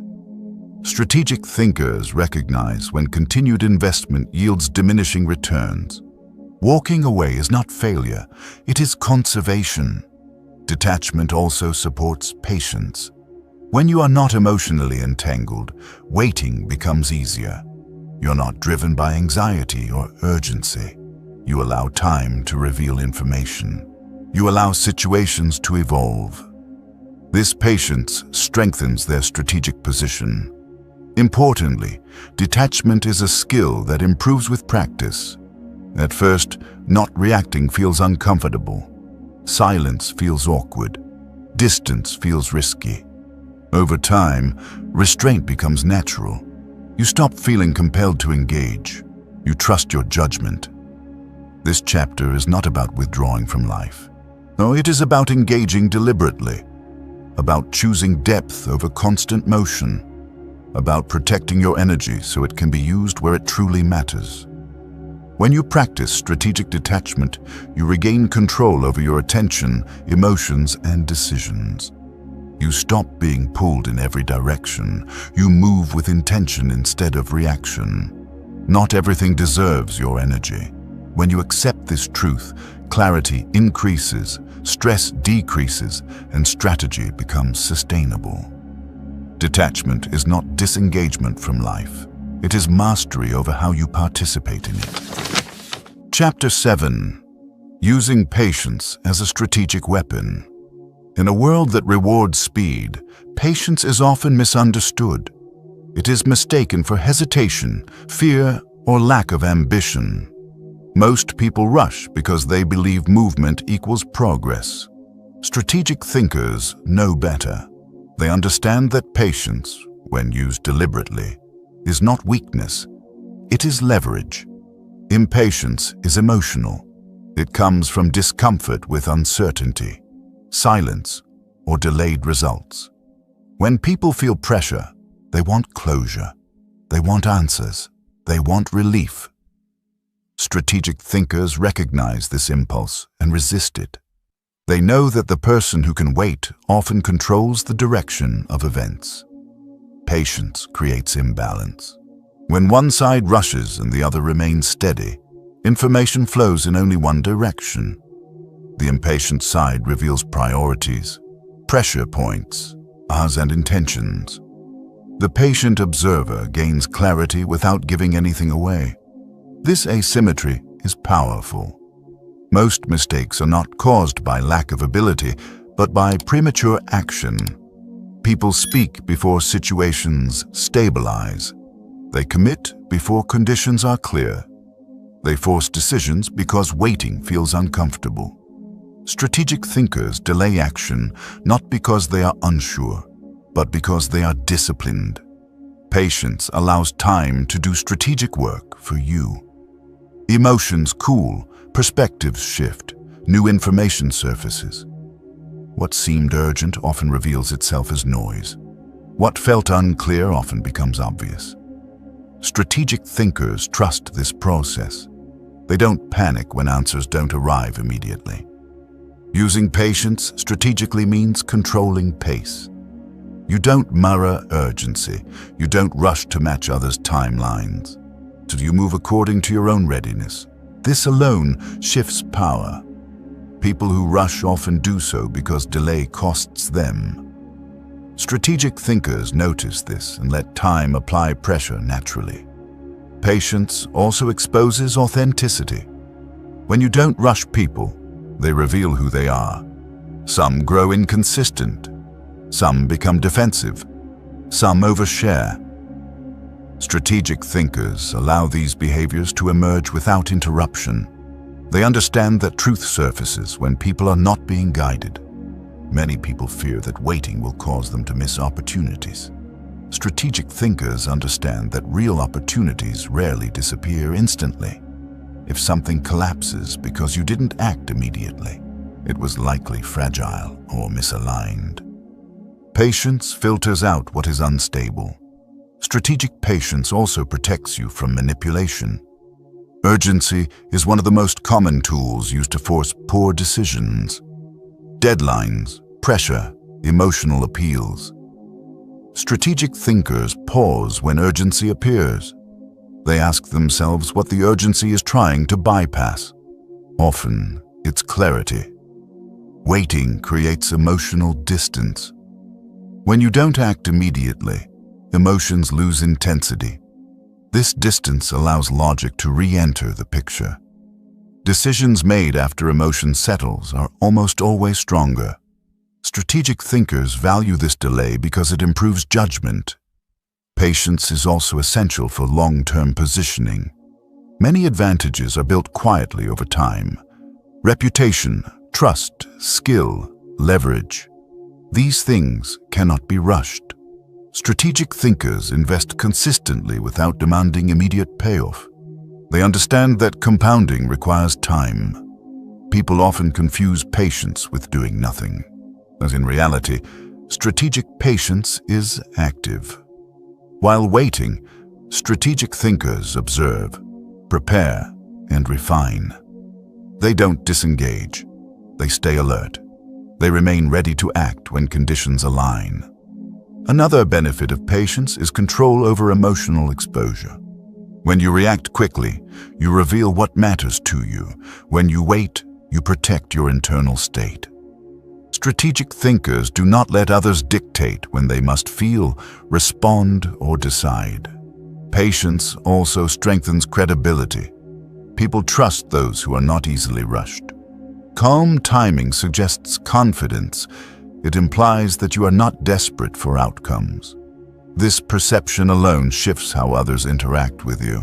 Strategic thinkers recognize when continued investment yields diminishing returns. Walking away is not failure, it is conservation. Detachment also supports patience. When you are not emotionally entangled, waiting becomes easier. You're not driven by anxiety or urgency. You allow time to reveal information. You allow situations to evolve. This patience strengthens their strategic position. Importantly, detachment is a skill that improves with practice. At first, not reacting feels uncomfortable. Silence feels awkward. Distance feels risky. Over time, restraint becomes natural. You stop feeling compelled to engage. You trust your judgment. This chapter is not about withdrawing from life. No, it is about engaging deliberately, about choosing depth over constant motion, about protecting your energy so it can be used where it truly matters. When you practice strategic detachment, you regain control over your attention, emotions, and decisions. You stop being pulled in every direction. You move with intention instead of reaction. Not everything deserves your energy. When you accept this truth, clarity increases, stress decreases, and strategy becomes sustainable. Detachment is not disengagement from life. It is mastery over how you participate in it. Chapter 7. Using patience as a strategic weapon. In a world that rewards speed, patience is often misunderstood. It is mistaken for hesitation, fear, or lack of ambition. Most people rush because they believe movement equals progress. Strategic thinkers know better. They understand that patience, when used deliberately, is not weakness. It is leverage. Impatience is emotional. It comes from discomfort with uncertainty, silence, or delayed results. When people feel pressure, they want closure. They want answers. They want relief. Strategic thinkers recognize this impulse and resist it. They know that the person who can wait often controls the direction of events. Patience creates imbalance. When one side rushes and the other remains steady, information flows in only one direction. The impatient side reveals priorities, pressure points, ahs and intentions. The patient observer gains clarity without giving anything away. This asymmetry is powerful. Most mistakes are not caused by lack of ability, but by premature action. People speak before situations stabilize. They commit before conditions are clear. They force decisions because waiting feels uncomfortable. Strategic thinkers delay action not because they are unsure, but because they are disciplined. Patience allows time to do strategic work for you. Emotions cool, perspectives shift, new information surfaces. What seemed urgent often reveals itself as noise. What felt unclear often becomes obvious. Strategic thinkers trust this process. They don't panic when answers don't arrive immediately. Using patience strategically means controlling pace. You don't mirror urgency. You don't rush to match others' timelines. So you move according to your own readiness. This alone shifts power. People who rush often do so because delay costs them. Strategic thinkers notice this and let time apply pressure naturally. Patience also exposes authenticity. When you don't rush people, they reveal who they are. Some grow inconsistent. Some become defensive. Some overshare. Strategic thinkers allow these behaviors to emerge without interruption. They understand that truth surfaces when people are not being guided. Many people fear that waiting will cause them to miss opportunities. Strategic thinkers understand that real opportunities rarely disappear instantly. If something collapses because you didn't act immediately, it was likely fragile or misaligned. Patience filters out what is unstable. Strategic patience also protects you from manipulation. Urgency is one of the most common tools used to force poor decisions. Deadlines, pressure, emotional appeals. Strategic thinkers pause when urgency appears. They ask themselves what the urgency is trying to bypass. Often, it's clarity. Waiting creates emotional distance. When you don't act immediately, emotions lose intensity. This distance allows logic to re-enter the picture. Decisions made after emotion settles are almost always stronger. Strategic thinkers value this delay because it improves judgment. Patience is also essential for long-term positioning. Many advantages are built quietly over time. Reputation, trust, skill, leverage. These things cannot be rushed. Strategic thinkers invest consistently without demanding immediate payoff. They understand that compounding requires time. People often confuse patience with doing nothing, as in reality, strategic patience is active. While waiting, strategic thinkers observe, prepare, and refine. They don't disengage. They stay alert. They remain ready to act when conditions align. Another benefit of patience is control over emotional exposure. When you react quickly, you reveal what matters to you. When you wait, you protect your internal state. Strategic thinkers do not let others dictate when they must feel, respond, or decide. Patience also strengthens credibility. People trust those who are not easily rushed. Calm timing suggests confidence. It implies that you are not desperate for outcomes. This perception alone shifts how others interact with you.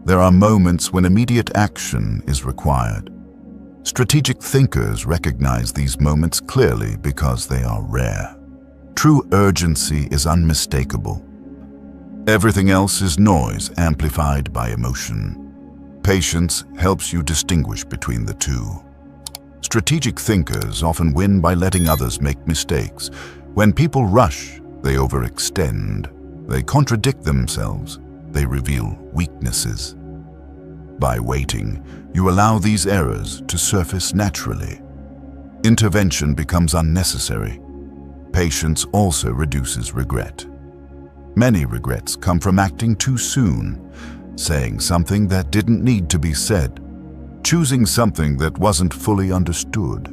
There are moments when immediate action is required. Strategic thinkers recognize these moments clearly because they are rare. True urgency is unmistakable. Everything else is noise amplified by emotion. Patience helps you distinguish between the two. Strategic thinkers often win by letting others make mistakes. When people rush, they overextend. They contradict themselves. They reveal weaknesses. By waiting, you allow these errors to surface naturally. Intervention becomes unnecessary. Patience also reduces regret. Many regrets come from acting too soon, saying something that didn't need to be said, choosing something that wasn't fully understood.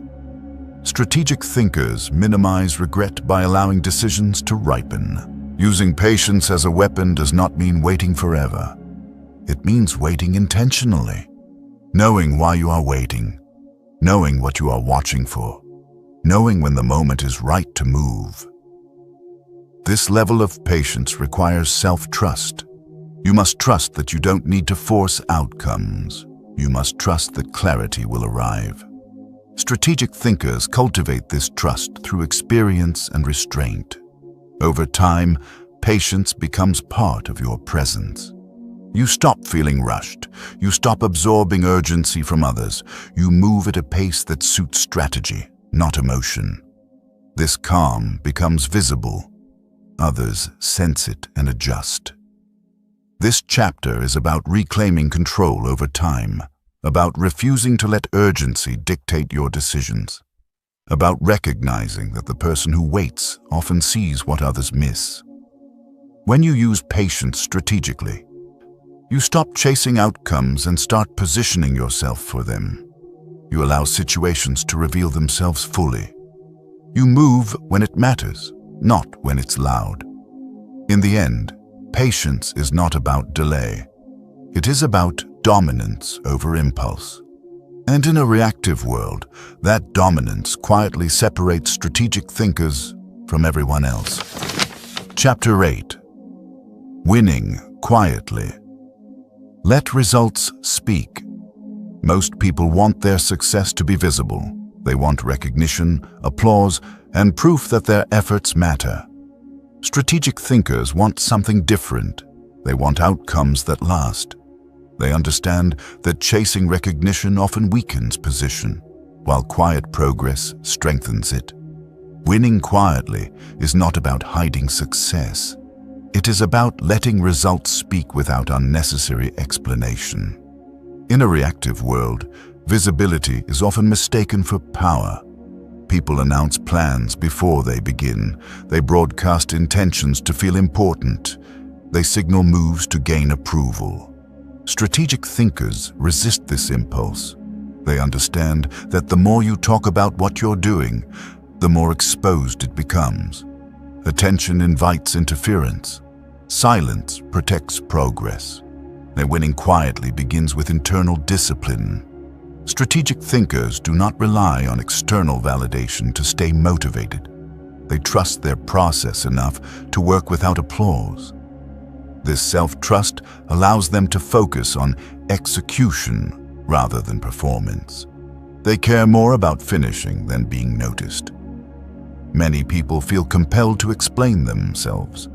Strategic thinkers minimize regret by allowing decisions to ripen. Using patience as a weapon does not mean waiting forever. It means waiting intentionally, knowing why you are waiting, knowing what you are watching for, knowing when the moment is right to move. This level of patience requires self-trust. You must trust that you don't need to force outcomes. You must trust that clarity will arrive. Strategic thinkers cultivate this trust through experience and restraint. Over time, patience becomes part of your presence. You stop feeling rushed. You stop absorbing urgency from others. You move at a pace that suits strategy, not emotion. This calm becomes visible. Others sense it and adjust. This chapter is about reclaiming control over time, about refusing to let urgency dictate your decisions, about recognizing that the person who waits often sees what others miss. When you use patience strategically, you stop chasing outcomes and start positioning yourself for them. You allow situations to reveal themselves fully. You move when it matters, not when it's loud. In the end, patience is not about delay. It is about dominance over impulse. And in a reactive world, that dominance quietly separates strategic thinkers from everyone else. Chapter 8. Winning quietly. Let results speak. Most people want their success to be visible. They want recognition, applause, and proof that their efforts matter. Strategic thinkers want something different. They want outcomes that last. They understand that chasing recognition often weakens position, while quiet progress strengthens it. Winning quietly is not about hiding success. It is about letting results speak without unnecessary explanation. In a reactive world, visibility is often mistaken for power. People announce plans before they begin. They broadcast intentions to feel important. They signal moves to gain approval. Strategic thinkers resist this impulse. They understand that the more you talk about what you're doing, the more exposed it becomes. Attention invites interference. Silence protects progress. Their winning quietly begins with internal discipline. Strategic thinkers do not rely on external validation to stay motivated. They trust their process enough to work without applause. This self-trust allows them to focus on execution rather than performance. They care more about finishing than being noticed. Many people feel compelled to explain themselves.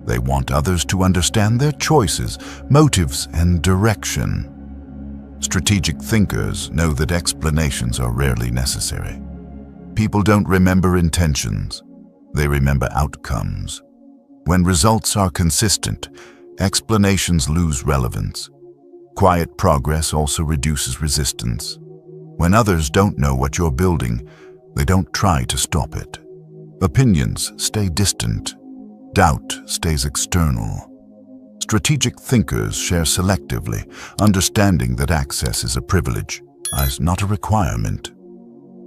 They want others to understand their choices, motives, and direction. Strategic thinkers know that explanations are rarely necessary. People don't remember intentions. They remember outcomes. When results are consistent, explanations lose relevance. Quiet progress also reduces resistance. When others don't know what you're building, they don't try to stop it. Opinions stay distant. Doubt stays external. Strategic thinkers share selectively, understanding that access is a privilege, not a requirement.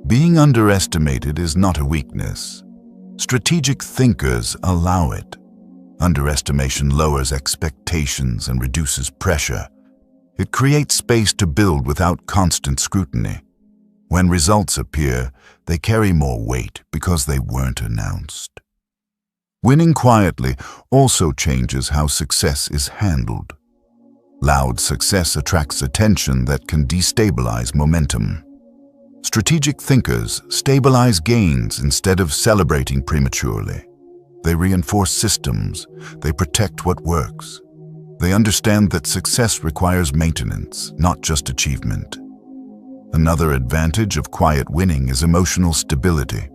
Being underestimated is not a weakness. Strategic thinkers allow it. Underestimation lowers expectations and reduces pressure. It creates space to build without constant scrutiny. When results appear, they carry more weight because they weren't announced. Winning quietly also changes how success is handled. Loud success attracts attention that can destabilize momentum. Strategic thinkers stabilize gains instead of celebrating prematurely. They reinforce systems. They protect what works. They understand that success requires maintenance, not just achievement. Another advantage of quiet winning is emotional stability.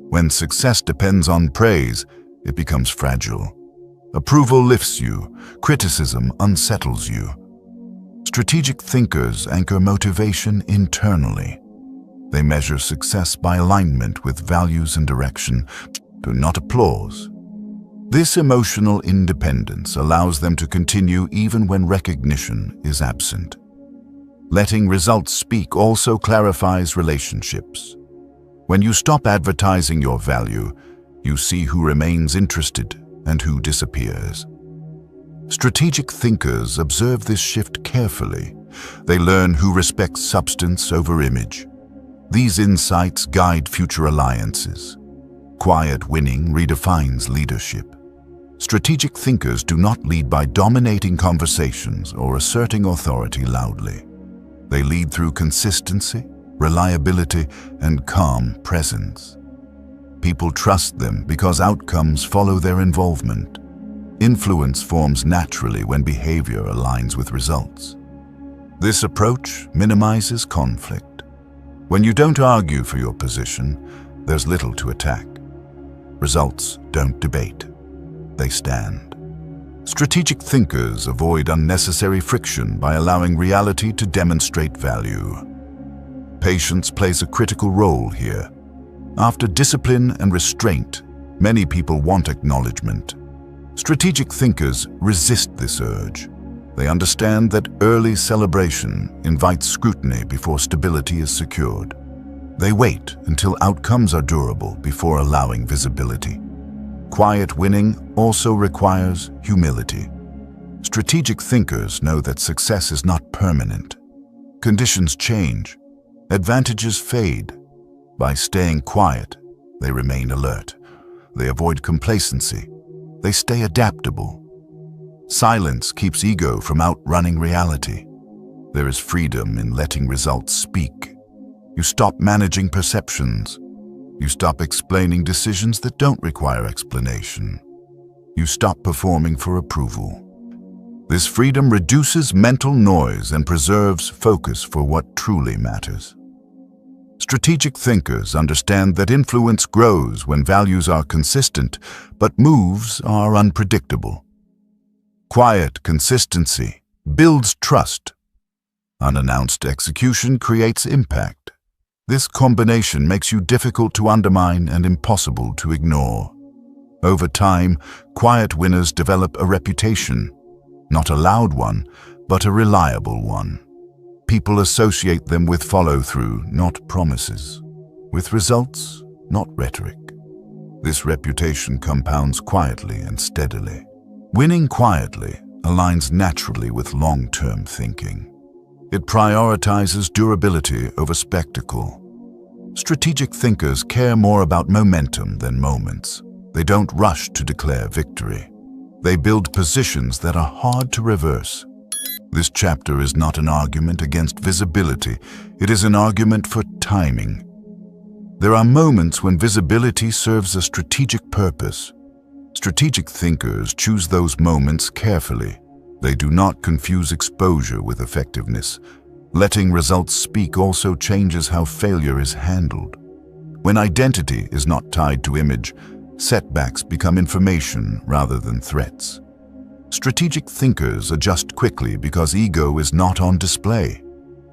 When success depends on praise, it becomes fragile. Approval lifts you. Criticism unsettles you. Strategic thinkers anchor motivation internally. They measure success by alignment with values and direction, not applause. This emotional independence allows them to continue even when recognition is absent. Letting results speak also clarifies relationships. When you stop advertising your value, you see who remains interested and who disappears. Strategic thinkers observe this shift carefully. They learn who respects substance over image. These insights guide future alliances. Quiet winning redefines leadership. Strategic thinkers do not lead by dominating conversations or asserting authority loudly. They lead through consistency, reliability, and calm presence. People trust them because outcomes follow their involvement. Influence forms naturally when behavior aligns with results. This approach minimizes conflict. When you don't argue for your position, there's little to attack. Results don't debate. They stand. Strategic thinkers avoid unnecessary friction by allowing reality to demonstrate value. Patience plays a critical role here. After discipline and restraint, many people want acknowledgement. Strategic thinkers resist this urge. They understand that early celebration invites scrutiny before stability is secured. They wait until outcomes are durable before allowing visibility. Quiet winning also requires humility. Strategic thinkers know that success is not permanent. Conditions change. Advantages fade. By staying quiet, they remain alert. They avoid complacency. They stay adaptable. Silence keeps ego from outrunning reality. There is freedom in letting results speak. You stop managing perceptions. You stop explaining decisions that don't require explanation. You stop performing for approval. This freedom reduces mental noise and preserves focus for what truly matters. Strategic thinkers understand that influence grows when values are consistent, but moves are unpredictable. Quiet consistency builds trust. Unannounced execution creates impact. This combination makes you difficult to undermine and impossible to ignore. Over time, quiet winners develop a reputation, not a loud one, but a reliable one. People associate them with follow-through, not promises, with results, not rhetoric. This reputation compounds quietly and steadily. Winning quietly aligns naturally with long-term thinking. It prioritizes durability over spectacle. Strategic thinkers care more about momentum than moments. They don't rush to declare victory. They build positions that are hard to reverse. This chapter is not an argument against visibility. It is an argument for timing. There are moments when visibility serves a strategic purpose. Strategic thinkers choose those moments carefully. They do not confuse exposure with effectiveness. Letting results speak also changes how failure is handled. When identity is not tied to image, setbacks become information rather than threats. Strategic thinkers adjust quickly because ego is not on display.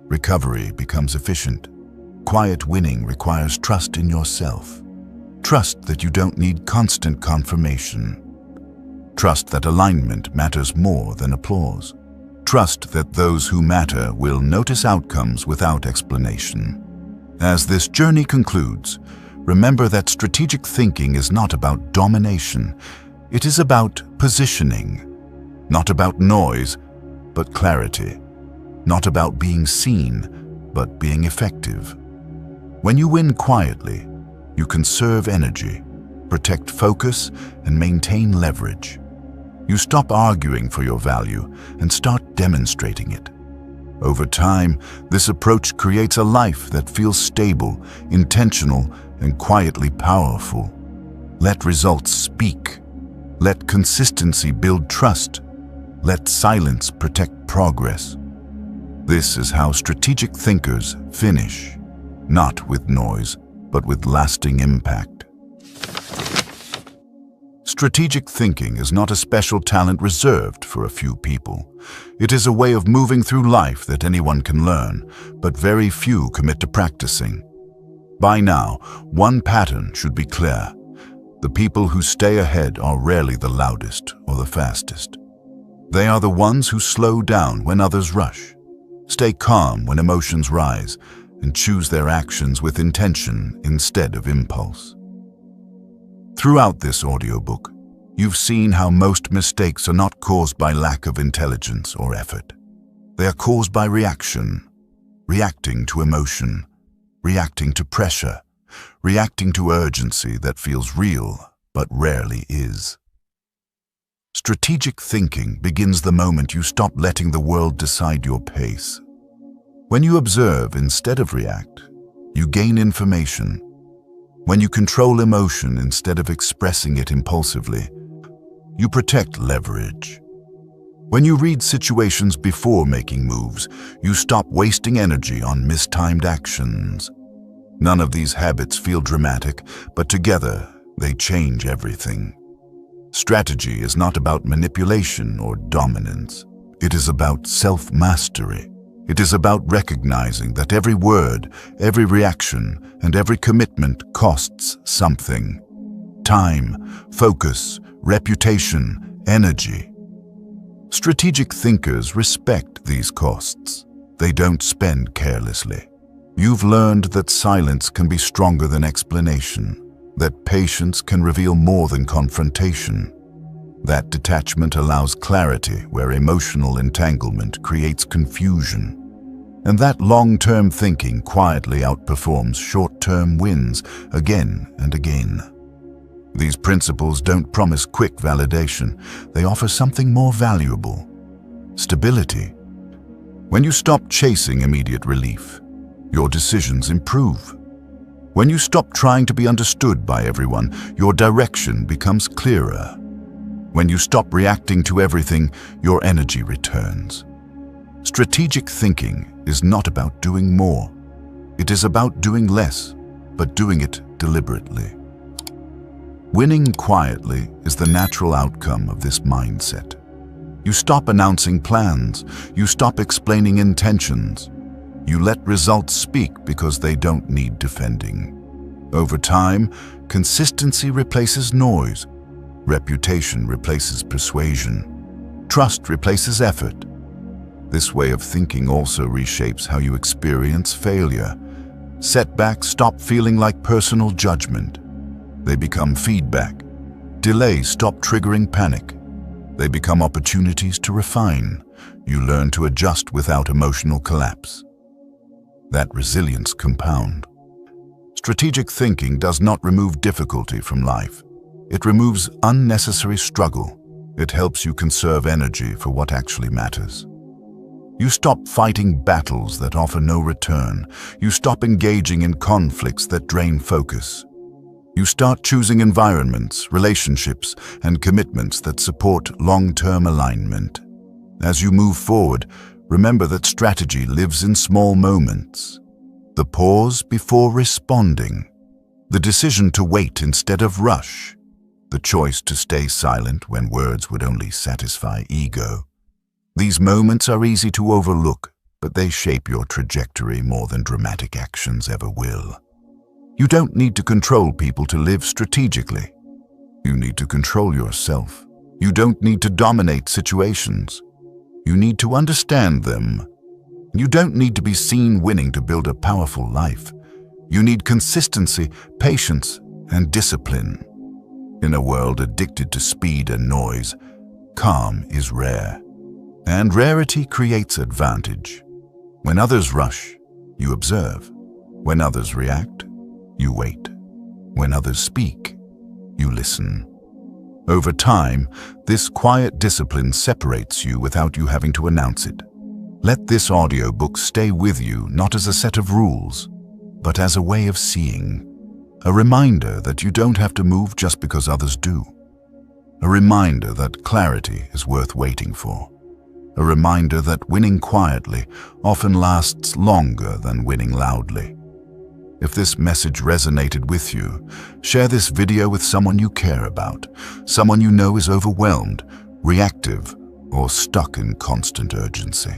Recovery becomes efficient. Quiet winning requires trust in yourself. Trust that you don't need constant confirmation. Trust that alignment matters more than applause. Trust that those who matter will notice outcomes without explanation. As this journey concludes, remember that strategic thinking is not about domination. It is about positioning. Not about noise, but clarity. Not about being seen, but being effective. When you win quietly, you conserve energy, protect focus, and maintain leverage. You stop arguing for your value and start demonstrating it. Over time, this approach creates a life that feels stable, intentional, and quietly powerful. Let results speak. Let consistency build trust. Let silence protect progress. This is how strategic thinkers finish, not with noise, but with lasting impact. Strategic thinking is not a special talent reserved for a few people. It is a way of moving through life that anyone can learn, but very few commit to practicing. By now, one pattern should be clear. The people who stay ahead are rarely the loudest or the fastest. They are the ones who slow down when others rush, stay calm when emotions rise, and choose their actions with intention instead of impulse. Throughout this audiobook, you've seen how most mistakes are not caused by lack of intelligence or effort. They are caused by reaction, reacting to emotion, reacting to pressure, reacting to urgency that feels real but rarely is. Strategic thinking begins the moment you stop letting the world decide your pace. When you observe instead of react, you gain information. When you control emotion instead of expressing it impulsively, you protect leverage. When you read situations before making moves, you stop wasting energy on mistimed actions. None of these habits feel dramatic, but together they change everything. Strategy is not about manipulation or dominance. It is about self-mastery. It is about recognizing that every word, every reaction, and every commitment costs something. Time, focus, reputation, energy. Strategic thinkers respect these costs. They don't spend carelessly. You've learned that silence can be stronger than explanation, that patience can reveal more than confrontation, that detachment allows clarity where emotional entanglement creates confusion, and that long-term thinking quietly outperforms short-term wins again and again. These principles don't promise quick validation. They offer something more valuable: stability. When you stop chasing immediate relief, your decisions improve. When you stop trying to be understood by everyone, your direction becomes clearer. When you stop reacting to everything, your energy returns. Strategic thinking is not about doing more. It is about doing less, but doing it deliberately. Winning quietly is the natural outcome of this mindset. You stop announcing plans. You stop explaining intentions. You let results speak because they don't need defending. Over time, consistency replaces noise. Reputation replaces persuasion. Trust replaces effort. This way of thinking also reshapes how you experience failure. Setbacks stop feeling like personal judgment. They become feedback. Delays stop triggering panic. They become opportunities to refine. You learn to adjust without emotional collapse. That resilience compounds. Strategic thinking does not remove difficulty from life. It removes unnecessary struggle. It helps you conserve energy for what actually matters. You stop fighting battles that offer no return. You stop engaging in conflicts that drain focus. You start choosing environments, relationships, and commitments that support long-term alignment. As you move forward, remember that strategy lives in small moments. The pause before responding. The decision to wait instead of rush. The choice to stay silent when words would only satisfy ego. These moments are easy to overlook, but they shape your trajectory more than dramatic actions ever will. You don't need to control people to live strategically. You need to control yourself. You don't need to dominate situations. You need to understand them. You don't need to be seen winning to build a powerful life. You need consistency, patience, and discipline. In a world addicted to speed and noise, calm is rare. And rarity creates advantage. When others rush, you observe. When others react, you wait. When others speak, you listen. Over time, this quiet discipline separates you without you having to announce it. Let this audiobook stay with you not as a set of rules, but as a way of seeing. A reminder that you don't have to move just because others do. A reminder that clarity is worth waiting for. A reminder that winning quietly often lasts longer than winning loudly. If this message resonated with you, share this video with someone you care about, someone you know is overwhelmed, reactive, or stuck in constant urgency.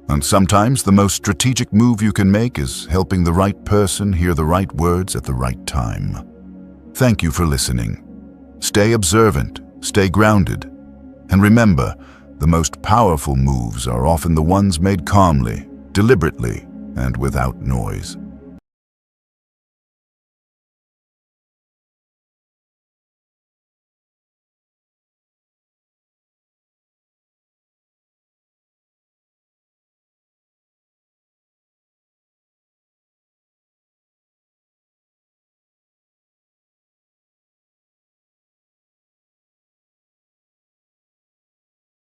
And sometimes the most strategic move you can make is helping the right person hear the right words at the right time. Thank you for listening. Stay observant, stay grounded, and remember, the most powerful moves are often the ones made calmly, deliberately, and without noise.